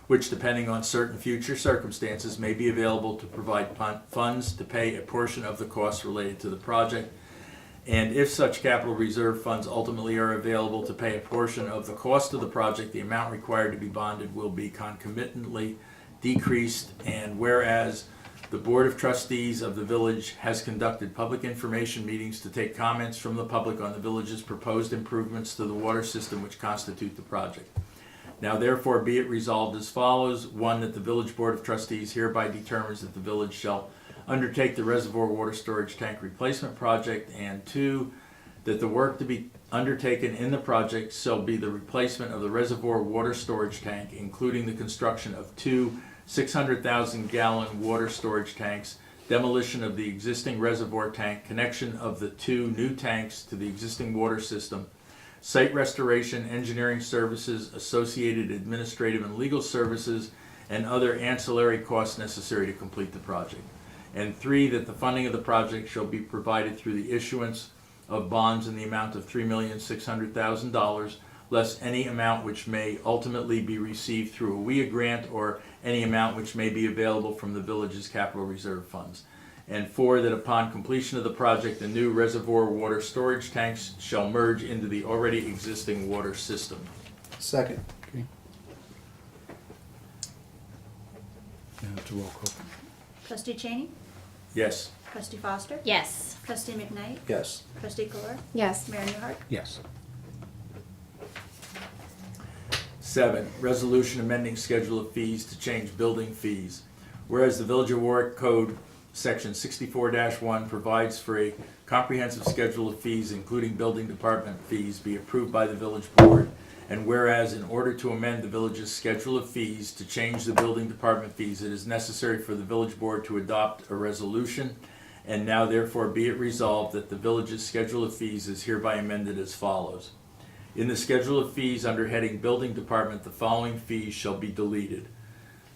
which depending on certain future circumstances may be available to provide funds to pay a portion of the costs related to the project. And if such capital reserve funds ultimately are available to pay a portion of the cost of the project, the amount required to be bonded will be concomitantly decreased. And whereas the Board of Trustees of the village has conducted public information meetings to take comments from the public on the village's proposed improvements to the water system which constitute the project. Now therefore be it resolved as follows. One, that the Village Board of Trustees hereby determines that the village shall undertake the reservoir water storage tank replacement project, and two, that the work to be undertaken in the project shall be the replacement of the reservoir water storage tank, including the construction of two 600,000 gallon water storage tanks, demolition of the existing reservoir tank, connection of the two new tanks to the existing water system, site restoration, engineering services, associated administrative and legal services, and other ancillary costs necessary to complete the project. And three, that the funding of the project shall be provided through the issuance of bonds in the amount of $3,600,000, less any amount which may ultimately be received through a WIA grant or any amount which may be available from the village's capital reserve funds. And four, that upon completion of the project, the new reservoir water storage tanks shall merge into the already existing water system. Second. Yeah, it's a roll call. Trustee Cheney? Yes. Trustee Foster? Yes. Trustee McKnight? Yes. Trustee Kolar? Yes. Mayor Newhart? Yes. 7, resolution amending schedule of fees to change building fees. Whereas the Village of Warwick Code, Section 64-1, provides for a comprehensive schedule of fees, including building department fees, be approved by the village board. And whereas in order to amend the village's schedule of fees to change the building department fees, it is necessary for the village board to adopt a resolution. And now therefore be it resolved that the village's schedule of fees is hereby amended as follows. In the schedule of fees under heading Building Department, the following fees shall be deleted.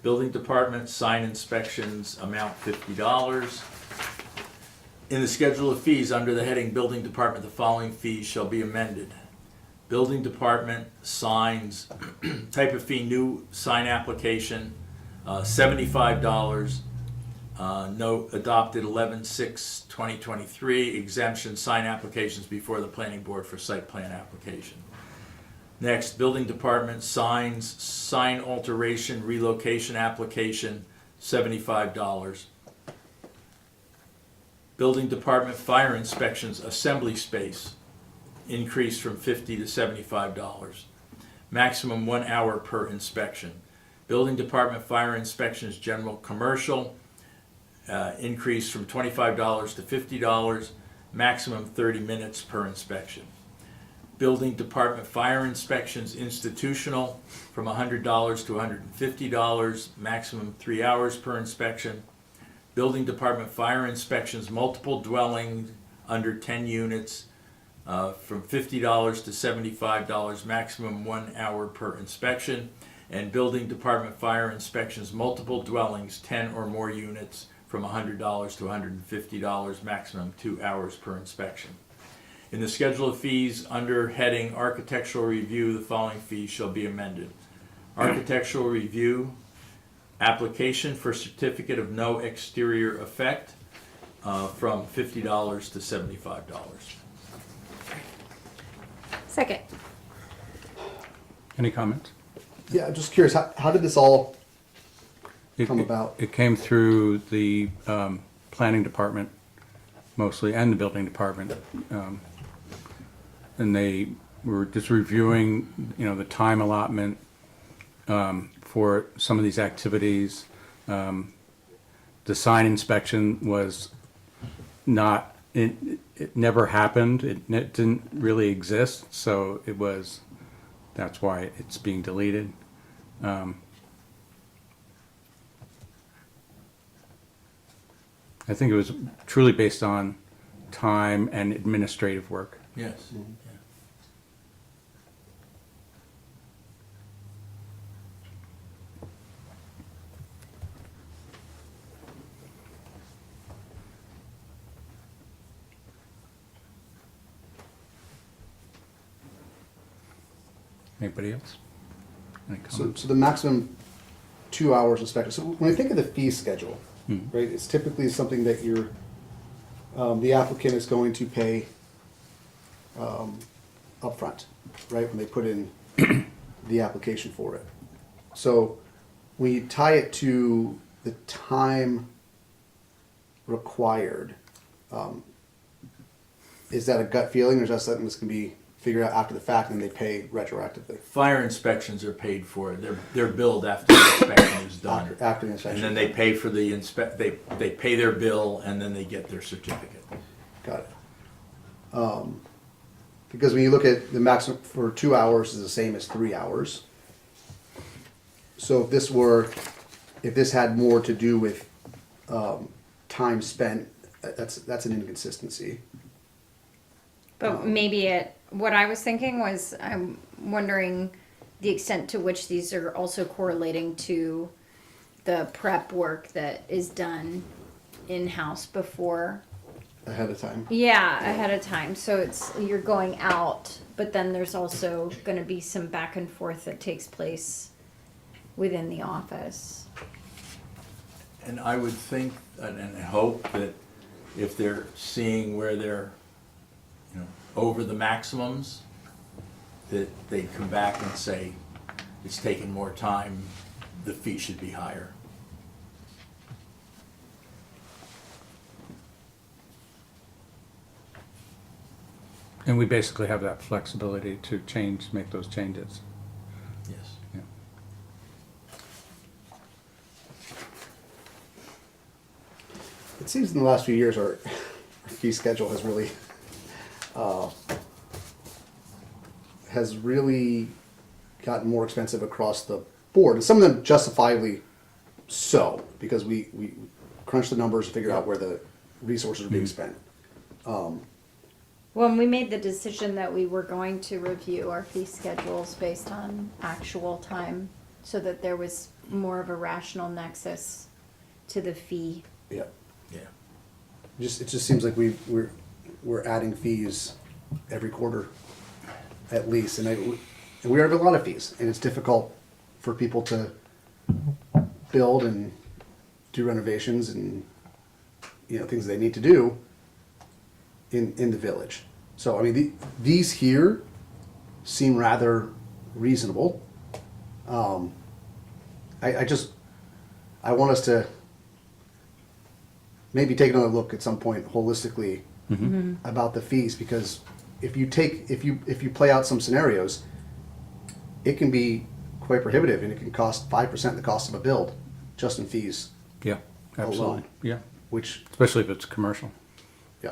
Building Department sign inspections amount $50. In the schedule of fees under the heading Building Department, the following fees shall be amended. Building Department signs, type of fee, new sign application, $75. Note adopted 11/6/2023, exemption sign applications before the planning board for site plan application. Next, Building Department signs, sign alteration, relocation application, $75. Building Department fire inspections, assembly space, increased from $50 to $75. Maximum 1 hour per inspection. Building Department fire inspections, general commercial, increased from $25 to $50, maximum 30 minutes per inspection. Building Department fire inspections, institutional, from $100 to $150, maximum 3 hours per inspection. Building Department fire inspections, multiple dwelling under 10 units, from $50 to $75, maximum 1 hour per inspection. And Building Department fire inspections, multiple dwellings, 10 or more units, from $100 to $150, maximum 2 hours per inspection. In the schedule of fees under heading Architectural Review, the following fees shall be amended. Architectural Review, application for certificate of no exterior effect, from $50 to $75. Second. Any comments? Yeah, just curious, how did this all It- come it- about? It came through the planning department mostly, and the building department. And they were just reviewing, the time allotment for some of these activities. The sign inspection was not, it never happened. It didn't really exist, so it was that's why it's being deleted. I think it was truly based on time and administrative work. Yes. Yeah. Anybody else? Any So, comments? so the maximum 2 hours inspected. So when I think of the fee schedule, right, it's typically something that the applicant is going to pay upfront, right, when they put in the application for it. So we tie it to the time required. Is that a gut feeling, or is that something that's going to be figured out after the fact and they pay retroactively? Fire inspections are paid for. They're billed after the inspection is done. After the inspection. And then they pay for the they pay their bill and then they get their certificate. Got it. Because when you look at the maximum for 2 hours is the same as 3 hours. So if this had more to do with time spent, that's an inconsistency. But maybe what I was thinking was, I'm wondering the extent to which these are also correlating to the prep work that is done in-house before. Ahead of time. Yeah, ahead of time. So you're going out, but then there's also going to be some back and forth that takes place within the office. And I would think and hope that if they're seeing where they're, over the maximums, that they'd come back and say, it's taking more time, the fee should be higher. And we basically have that flexibility to make those changes. Yes. Yeah. It seems in the last few years our fee schedule has really gotten more expensive across the board, and some of them justifiably so, because we crunch the numbers and figure out where the resources are being spent. When we made the decision that we were going to review our fee schedules based on actual time, so that there was more of a rational nexus to the fee. Yeah. Yeah. It just seems like we're adding fees every quarter, at least, and we have a lot of fees, and it's difficult for people to build and do renovations and things they need to do in the village. So I mean, these here seem rather reasonable. I want us to maybe take another look at some point holistically about the fees, because if you play out some scenarios, it can be quite prohibitive, and it can cost 5% the cost of a build just in fees, Yeah, absolutely. Alone. Yeah, which, especially if it's commercial. yeah.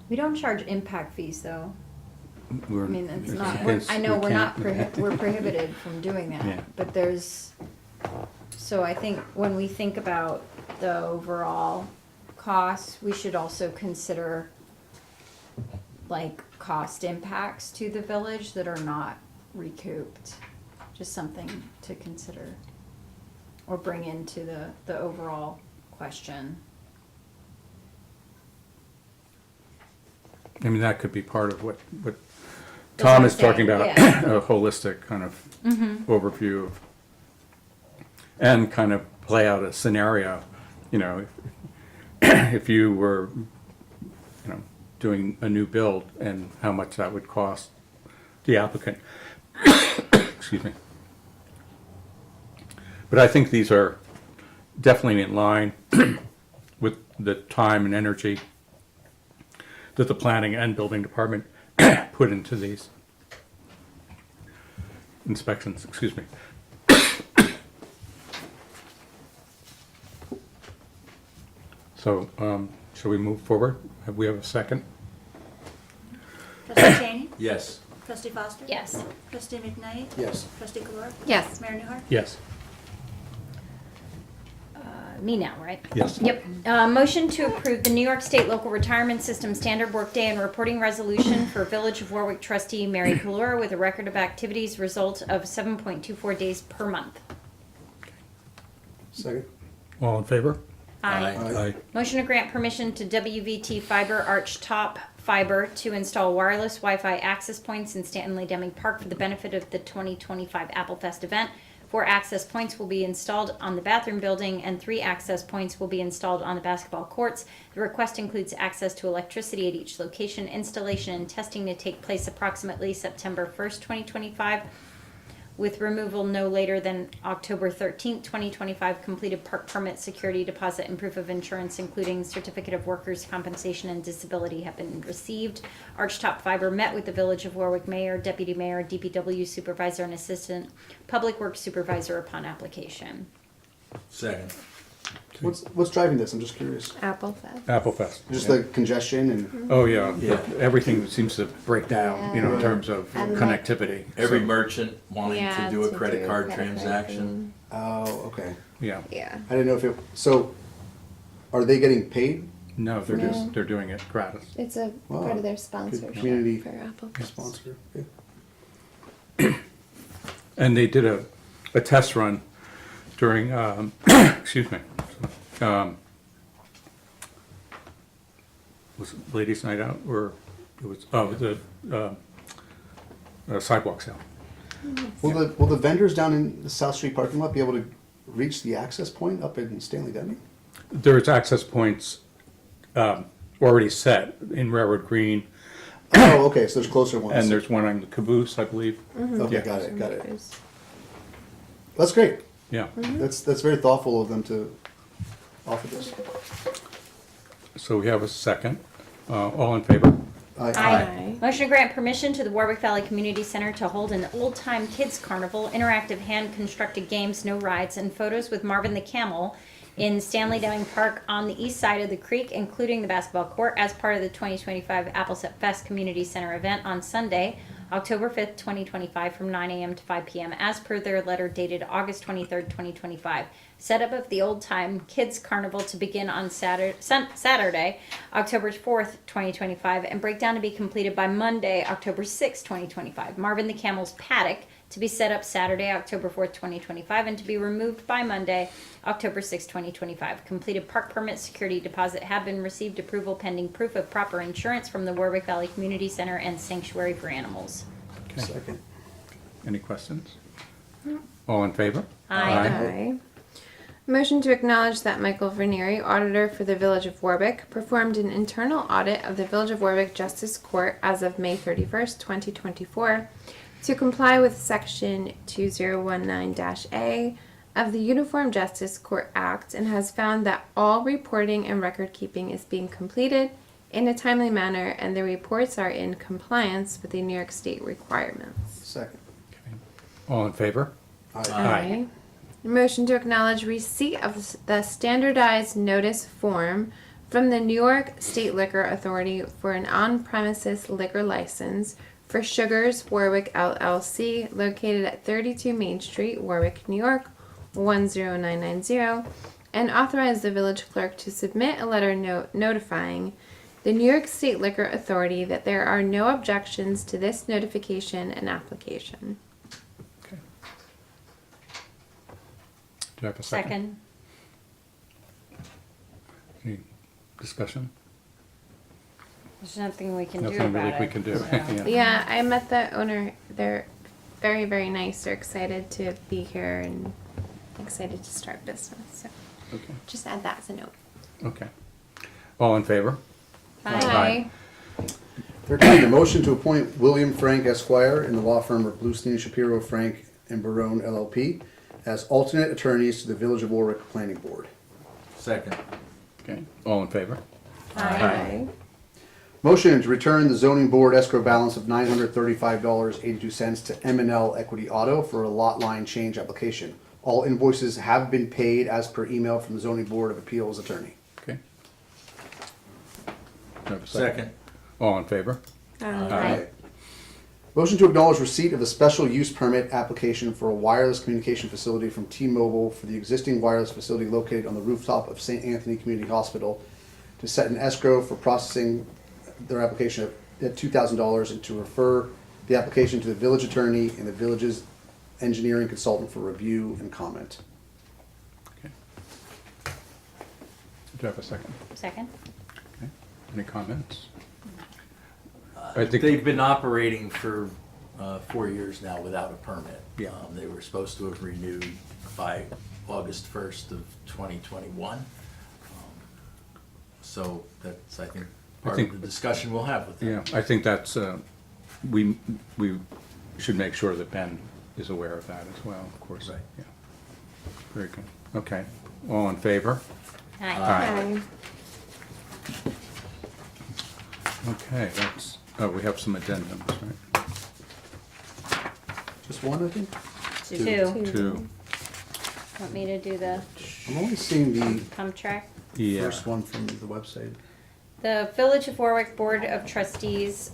We don't charge impact fees though. I mean, it's we not, can't- I know we we're not, can't- we're prohibited from doing Yeah. that, but so I think when we think about the overall costs, we should also consider like cost impacts to the village that are not recouped. Just something to consider or bring into the overall question. I mean, that could be part of what That's Tom what is I'm talking saying, about, yeah. a holistic kind of overview of, and kind of play out a scenario, if you were, doing a new build and how much that would cost the applicant. Excuse me. But I think these are definitely in line with the time and energy that the planning and building department put into these inspections, excuse me. So, Shall we move forward? Have we have a second? Trustee Cheney? Yes. Trustee Foster? Yes. Trustee McKnight? Yes. Trustee Kolar? Yes. Mayor Newhart? Yes. Me now, right? Yes. Yep. Motion to approve the New York State Local Retirement System Standard Workday and Reporting Resolution for Village of Warwick trustee Mary Kalura with a record of activities result of 7.24 days per month. Second. All in favor? Aye. Aye. Motion to grant permission to WVT Fiber Arch Top Fiber to install wireless Wi-Fi access points in Stanley Deming Park for the benefit of the 2025 Apple Fest event. 4 access points will be installed on the bathroom building and 3 access points will be installed on the basketball courts. The request includes access to electricity at each location, installation and testing to take place approximately September 1st, 2025, with removal no later than October 13th, 2025. Completed park permit, security deposit, and proof of insurance, including certificate of workers' compensation and disability, have been received. Archtop Fiber met with the Village of Warwick Mayor, Deputy Mayor, DPW Supervisor, and Assistant Public Works Supervisor upon application. Second. What's driving this? I'm just curious. Apple Fest. Apple Fest. Just the congestion and Oh, yeah. Yeah. Everything seems to break down, in terms of And connectivity. Every So, merchant wanting to do a credit card credit card transaction. oh, okay. Yeah. Yeah. I didn't know if it. So, are they getting paid? No, they're No. just, they're doing it gratis. It's a Wow. part of their sponsorship community for Apple Fest. Sponsor. Okay. And they did a test run during, excuse me, was it Ladies Night Out, or it was, the sidewalk sale. Will the vendors down in the South Street parking lot be able to reach the access point up in Stanley Deming? There's access points already set in Railroad Green, Oh, okay. So there's closer ones. and there's one on the Caboose, I believe. Okay, Yeah. got it. Got it. That's great. Yeah. That's very thoughtful of them to offer this. So we have a second. All in favor? Aye. Motion to grant permission to the Warwick Valley Community Center to hold an old-time kids carnival, interactive hand-constructed games, no rides, and photos with Marvin the Camel in Stanley Deming Park on the east side of the creek, including the basketball court, as part of the 2025 Appleset Fest Community Center event on Sunday, October 5th, 2025, from 9 a.m. to 5 p.m., as per their letter dated August 23rd, 2025. Setup of the old-time kids carnival to begin on Saturday, October 4th, 2025, and breakdown to be completed by Monday, October 6th, 2025. Marvin the Camel's paddock to be set up Saturday, October 4th, 2025, and to be removed by Monday, October 6th, 2025. Completed park permit, security deposit have been received. Approval pending proof of proper insurance from the Warwick Valley Community Center and Sanctuary for Animals. Okay. Second. Any questions? Hmm. All in favor? Aye. Aye. Motion to acknowledge that Michael Vernieri, auditor for the Village of Warwick, performed an internal audit of the Village of Warwick Justice Court as of May 31st, 2024, to comply with Section 2019-A of the Uniform Justice Court Act, and has found that all reporting and record keeping is being completed in a timely manner, and the reports are in compliance with the New York State requirements. Second. Okay. All in favor? Aye. Aye. Motion to acknowledge receipt of the standardized notice form from the New York State Liquor Authority for an on-premises liquor license for Sugars Warwick LLC, located at 32 Main Street, Warwick, New York, 10990, and authorize the village clerk to submit a letter notifying the New York State Liquor Authority that there are no objections to this notification and application. Okay. Do you have a second? Second. Any discussion? There's nothing we can do Nothing about really it. we can do. so. Yeah. Yeah, I met the owner. They're very, very nice. They're excited to be here and excited to start business. So Okay. just add that as a note. Okay. All in favor? Aye. Aye. 13, the motion to appoint William Frank Esquire in the law firm of Bluestein, Shapiro, Frank, and Barone LLP as alternate attorneys to the Village of Warwick Planning Board. Second. Okay. All in favor? Aye. Motion to return the zoning board escrow balance of $935.82 to M&L Equity Auto for a lot line change application. All invoices have been paid as per email from the zoning board of appeals attorney. Okay. Do I have a Second. All in favor? Aye. Motion to acknowledge receipt of a special use permit application for a wireless communication facility from T-Mobile for the existing wireless facility located on the rooftop of St. Anthony Community Hospital to set an escrow for processing their application at $2,000 and to refer the application to the village attorney and the village's engineering consultant for review and comment. Do I have a second? Second? Okay. Any comments? I think, They've been operating for 4 years now without a permit. Yeah. They were supposed to have renewed by August 1st of 2021. So that's, I think, part think- of the discussion we'll have with them. yeah, I think that's, we should make sure that Ben is aware of that as well, of course. Right. Yeah. Very good. Okay. All in favor? Aye. Okay, that's, oh, we have some addendums, right? Just one, I think? Two. Two. Want me to do the I'm only seeing the pump track? Yeah. first one from the website. The Village of Warwick Board of Trustees,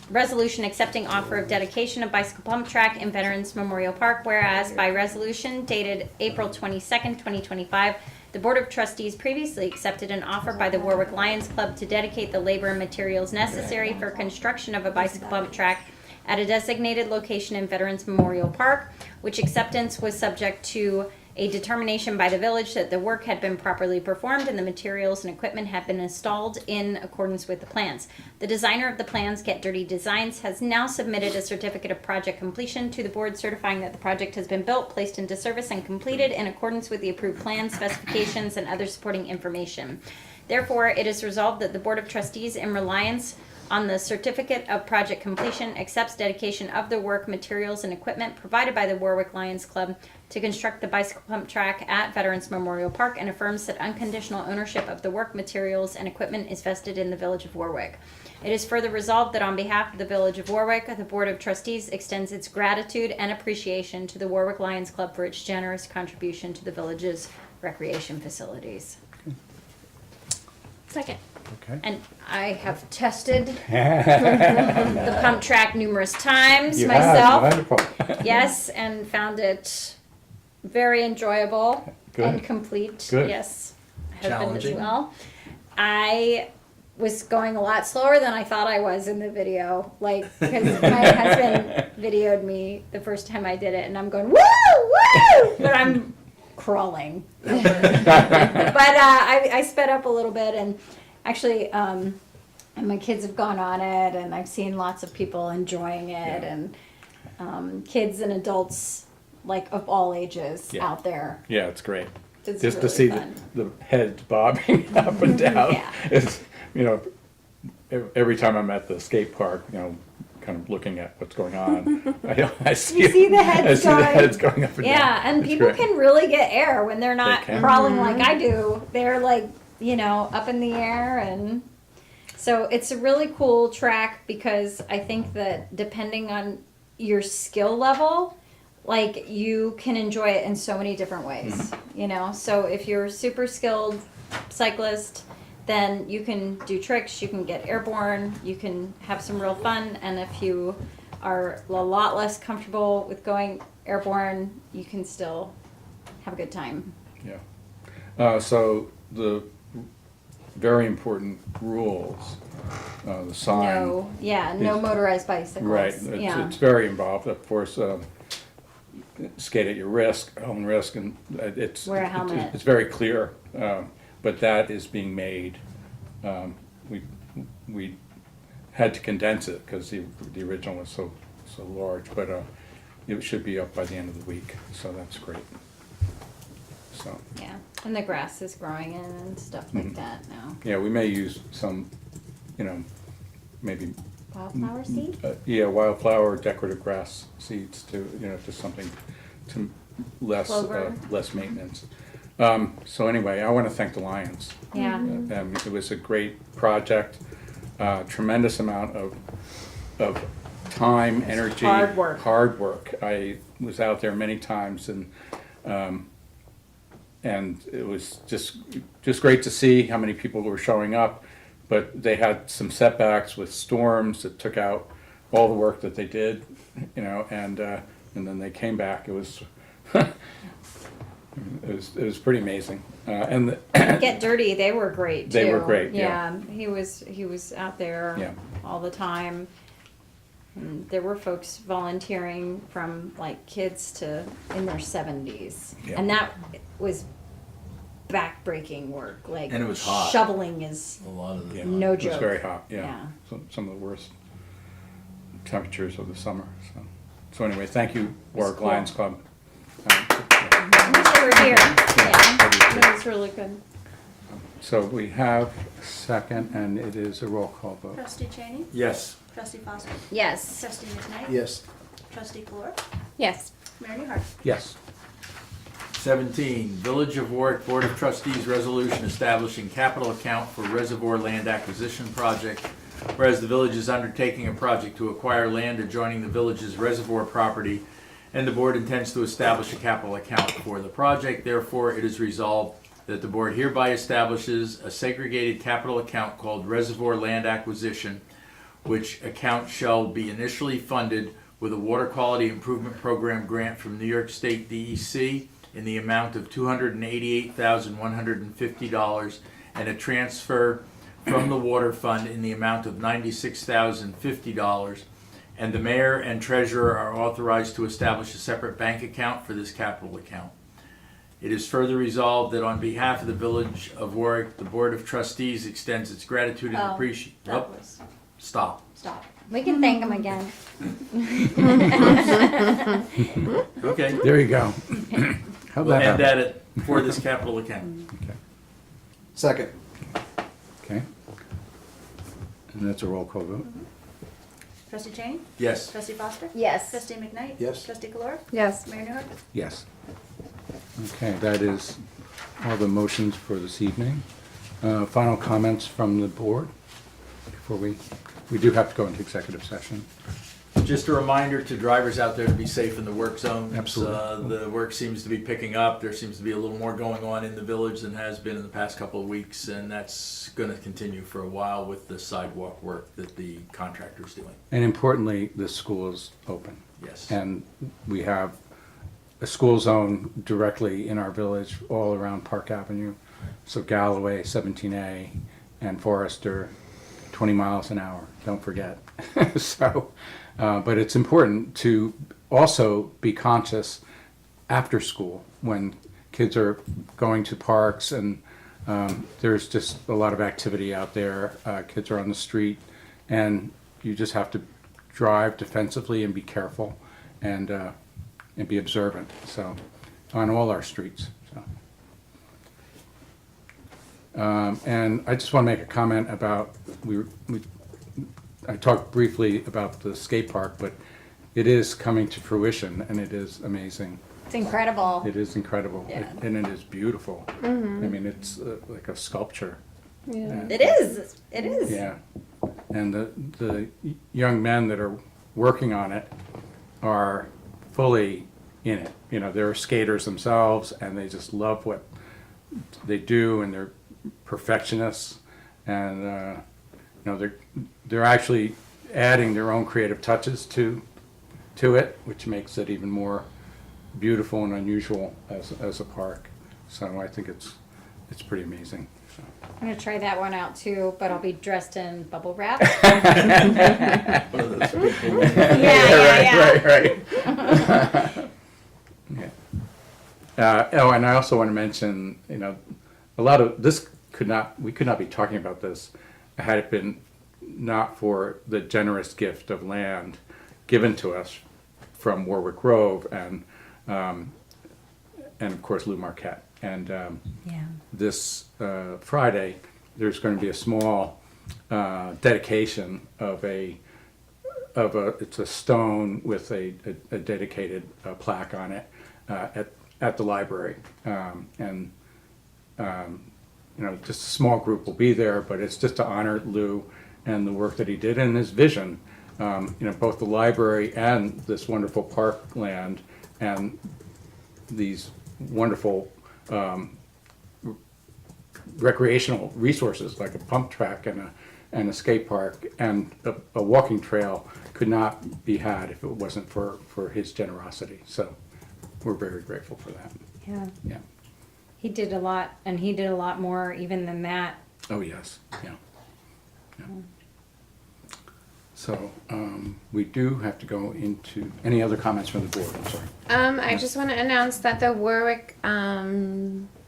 resolution accepting offer of dedication of bicycle pump track in Veterans Memorial Park, whereas by resolution dated April 22nd, 2025, the Board of Trustees previously accepted an offer by the Warwick Lions Club to dedicate the labor and materials necessary for construction of a bicycle pump track at a designated location in Veterans Memorial Park, which acceptance was subject to a determination by the village that the work had been properly performed and the materials and equipment had been installed in accordance with the plans. The designer of the plans, Get Dirty Designs, has now submitted a certificate of project completion to the board certifying that the project has been built, placed into service, and completed in accordance with the approved plans, specifications, and other supporting information. Therefore, it is resolved that the Board of Trustees, in reliance on the certificate of project completion, accepts dedication of the work, materials, and equipment provided by the Warwick Lions Club to construct the bicycle pump track at Veterans Memorial Park and affirms that unconditional ownership of the work, materials, and equipment is vested in the Village of Warwick. It is further resolved that on behalf of the Village of Warwick, the Board of Trustees extends its gratitude and appreciation to the Warwick Lions Club for its generous contribution to the village's recreation facilities. Second. Okay. And I have tested the pump track numerous times myself. Wonderful. Yes, and found it very enjoyable and Good. complete. Good. Yes, husband as Challenging? well. I was going a lot slower than I thought I was in the video, like because my husband videoed me the first time I did it, and I'm going woo woo, but I'm crawling. but I sped up a little bit, and actually, and my kids have gone on it, and I've seen lots of people enjoying it, and kids and adults like of all ages Yeah. out there. Yeah, it's great. It's Just really to see fun. the heads bobbing up and down. Yeah. It's, you know, every time I'm at the skate park, you know, kind of looking at what's going on, I see, You see the heads I see the going. heads going up and down. Yeah, and It's people great. can really get air when they're not can. crawling like I do. They're like, up in the air, and so it's a really cool track because I think that depending on your skill level, like you can enjoy it in so many different ways, So if you're a super skilled cyclist, then you can do tricks, you can get airborne, you can have some real fun, and if you are a lot less comfortable with going airborne, you can still have a good time. Yeah. So the very important rules, the sign. No is- motorized bicycles. Right, it's very involved, of course, skate at your risk, own risk, and it's. Wear a helmet. It's very clear, but that is being made, we had to condense it, because the original was so large, but, it should be up by the end of the week, so that's great. So, Yeah, and the grass is growing in and stuff like that now. yeah, we may use some, maybe Wildflower seed? yeah, wildflower, decorative grass seeds to, just something to Clover. less maintenance. So anyway, I want to thank the Lions. Yeah. It was a great project, tremendous amount of time, energy. hard work. Hard work. I was out there many times, and it was just great to see how many people were showing up. but they had some setbacks with storms that took out all the work that they did, and then they came back. It was, it was pretty amazing. And Get Dirty, they were great too. They were great, yeah. He was out there Yeah. all the time. And there were folks volunteering from like kids to in their 70s. Yeah. And that was backbreaking work. Like And it was hot. shoveling is A lot of yeah, them. No it was joke. very hot. Yeah, Yeah. Some of the worst temperatures of the summer. So anyway, thank you, Warwick cool. Lions Club. I wish they were here. Yeah. It was really good. So we have a second, and it is a roll call vote. Trustee Cheney? Yes. Trustee Foster? Yes. Trustee McKnight? Yes. Trustee Kolar? Yes. Mayor Newhart? Yes. 17, Village of Warwick Board of Trustees Resolution establishing capital account for reservoir land acquisition project. Whereas the village is undertaking a project to acquire land adjoining the village's reservoir property, and the board intends to establish a capital account for the project. Therefore, it is resolved that the board hereby establishes a segregated capital account called Reservoir Land Acquisition, which account shall be initially funded with a Water Quality Improvement Program grant from New York State DEC in the amount of $288,150 and a transfer from the water fund in the amount of $96,050. And the mayor and treasurer are authorized to establish a separate bank account for this capital account. It is further resolved that on behalf of the Village of Warwick, the Board of Trustees extends its gratitude and appreciation. That was, Stop. stop. We can thank them again. Okay. There you go. How'd We'll that end happen? at it for this capital account. Second. Okay. And that's a roll call vote. Trustee Cheney? Yes. Trustee Foster? Yes. Trustee McKnight? Yes. Trustee Kolar? Yes. Mayor Newhart? Yes. Okay, that is all the motions for this evening. Final comments from the board before we do have to go into executive session. Just a reminder to drivers out there to be safe in the work zone. Absolutely. The work seems to be picking up. There seems to be a little more going on in the village than has been in the past couple of weeks, and that's going to continue for a while with the sidewalk work that the contractor's doing. And importantly, the school is open. Yes. And we have a school zone directly in our village, all around Park Avenue. So Galloway, 17A, and Forrester, 20 miles an hour, don't forget. So, but it's important to also be conscious after school when kids are going to parks and there's just a lot of activity out there. Kids are on the street and you just have to drive defensively and be careful and be observant. So, on all our streets. So. And I just want to make a comment about I talked briefly about the skate park, but it is coming to fruition and it is amazing. It's incredible. It is incredible. Yeah. And it is beautiful. I mean, it's like a sculpture. Yeah. It is. It is. Yeah. And the young men that are working on it are fully in it. You know, they're skaters themselves and they just love what they do and they're perfectionists and you know they're actually adding their own creative touches to it, which makes it even more beautiful and unusual as a park. So I think it's pretty amazing. So. I'm gonna try that one out too, but I'll be dressed in bubble wrap. One of those people. Yeah. Right. Yeah. Oh, and I also want to mention, you know, a lot of this we could not be talking about this had it been not for the generous gift of land given to us from Warwick Grove and of course Lou Marquette. And this Friday, there's going to be a small dedication of it's a stone with a dedicated plaque on it at the library. You know, just a small group will be there, but it's just to honor Lou and the work that he did and his vision. You know, both the library and this wonderful parkland and these wonderful recreational resources like a pump track and a skate park and a walking trail could not be had if it wasn't for his generosity. So we're very grateful for that. Yeah, Yeah. he did a lot, and he did a lot more even than that. Oh, yes, yeah. Yeah. So, we do have to go into, any other comments from the board? I'm sorry. I just want to announce that the Warwick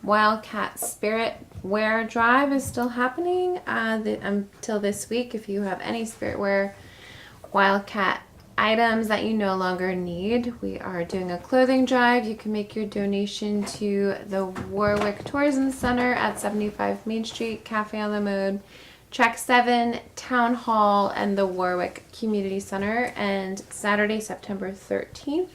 Wildcat Spirit Wear Drive is still happening until this week. If you have any Spirit Wear Wildcat items that you no longer need, we are doing a clothing drive. You can make your donation to the Warwick Tourism Center at 75 Main Street, Cafe on the Mode, Track 7, Town Hall, and the Warwick Community Center. And Saturday, September 13th,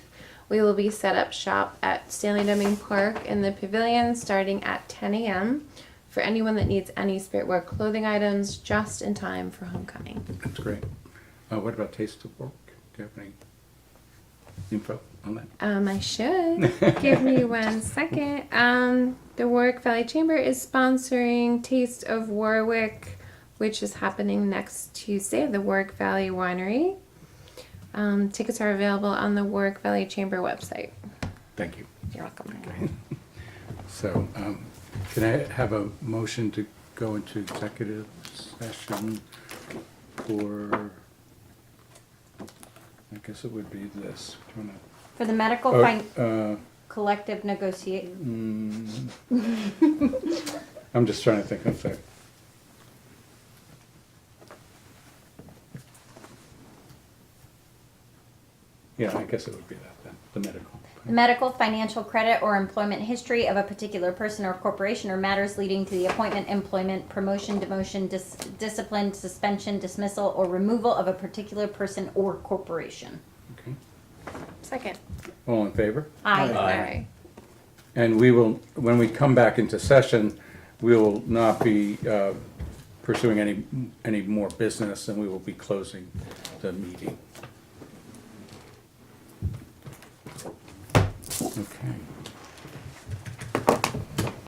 we will be set up shop at Stanley Deming Park in the pavilion starting at 10 a.m. for anyone that needs any Spirit Wear clothing items just in time for homecoming. That's great. What about Taste of Warwick? Do you have any info on that? I should. Give me 1 second. The Warwick Valley Chamber is sponsoring Taste of Warwick, which is happening next Tuesday at the Warwick Valley Winery. Tickets are available on the Warwick Valley Chamber website. Thank you. You're welcome. So, can I have a motion to go into executive session for, I guess it would be this. Do you wanna- For the medical collective negotiate. I'm just trying to think of that. Yeah, I guess it would be that then, the medical. The medical, financial, credit, or employment history of a particular person or corporation, or matters leading to the appointment, employment, promotion, demotion, discipline, suspension, dismissal, or removal of a particular person or corporation. Okay. Second. All in favor? Aye. Aye. And we will, when we come back into session, we will not be pursuing any more business, and we will be closing the meeting.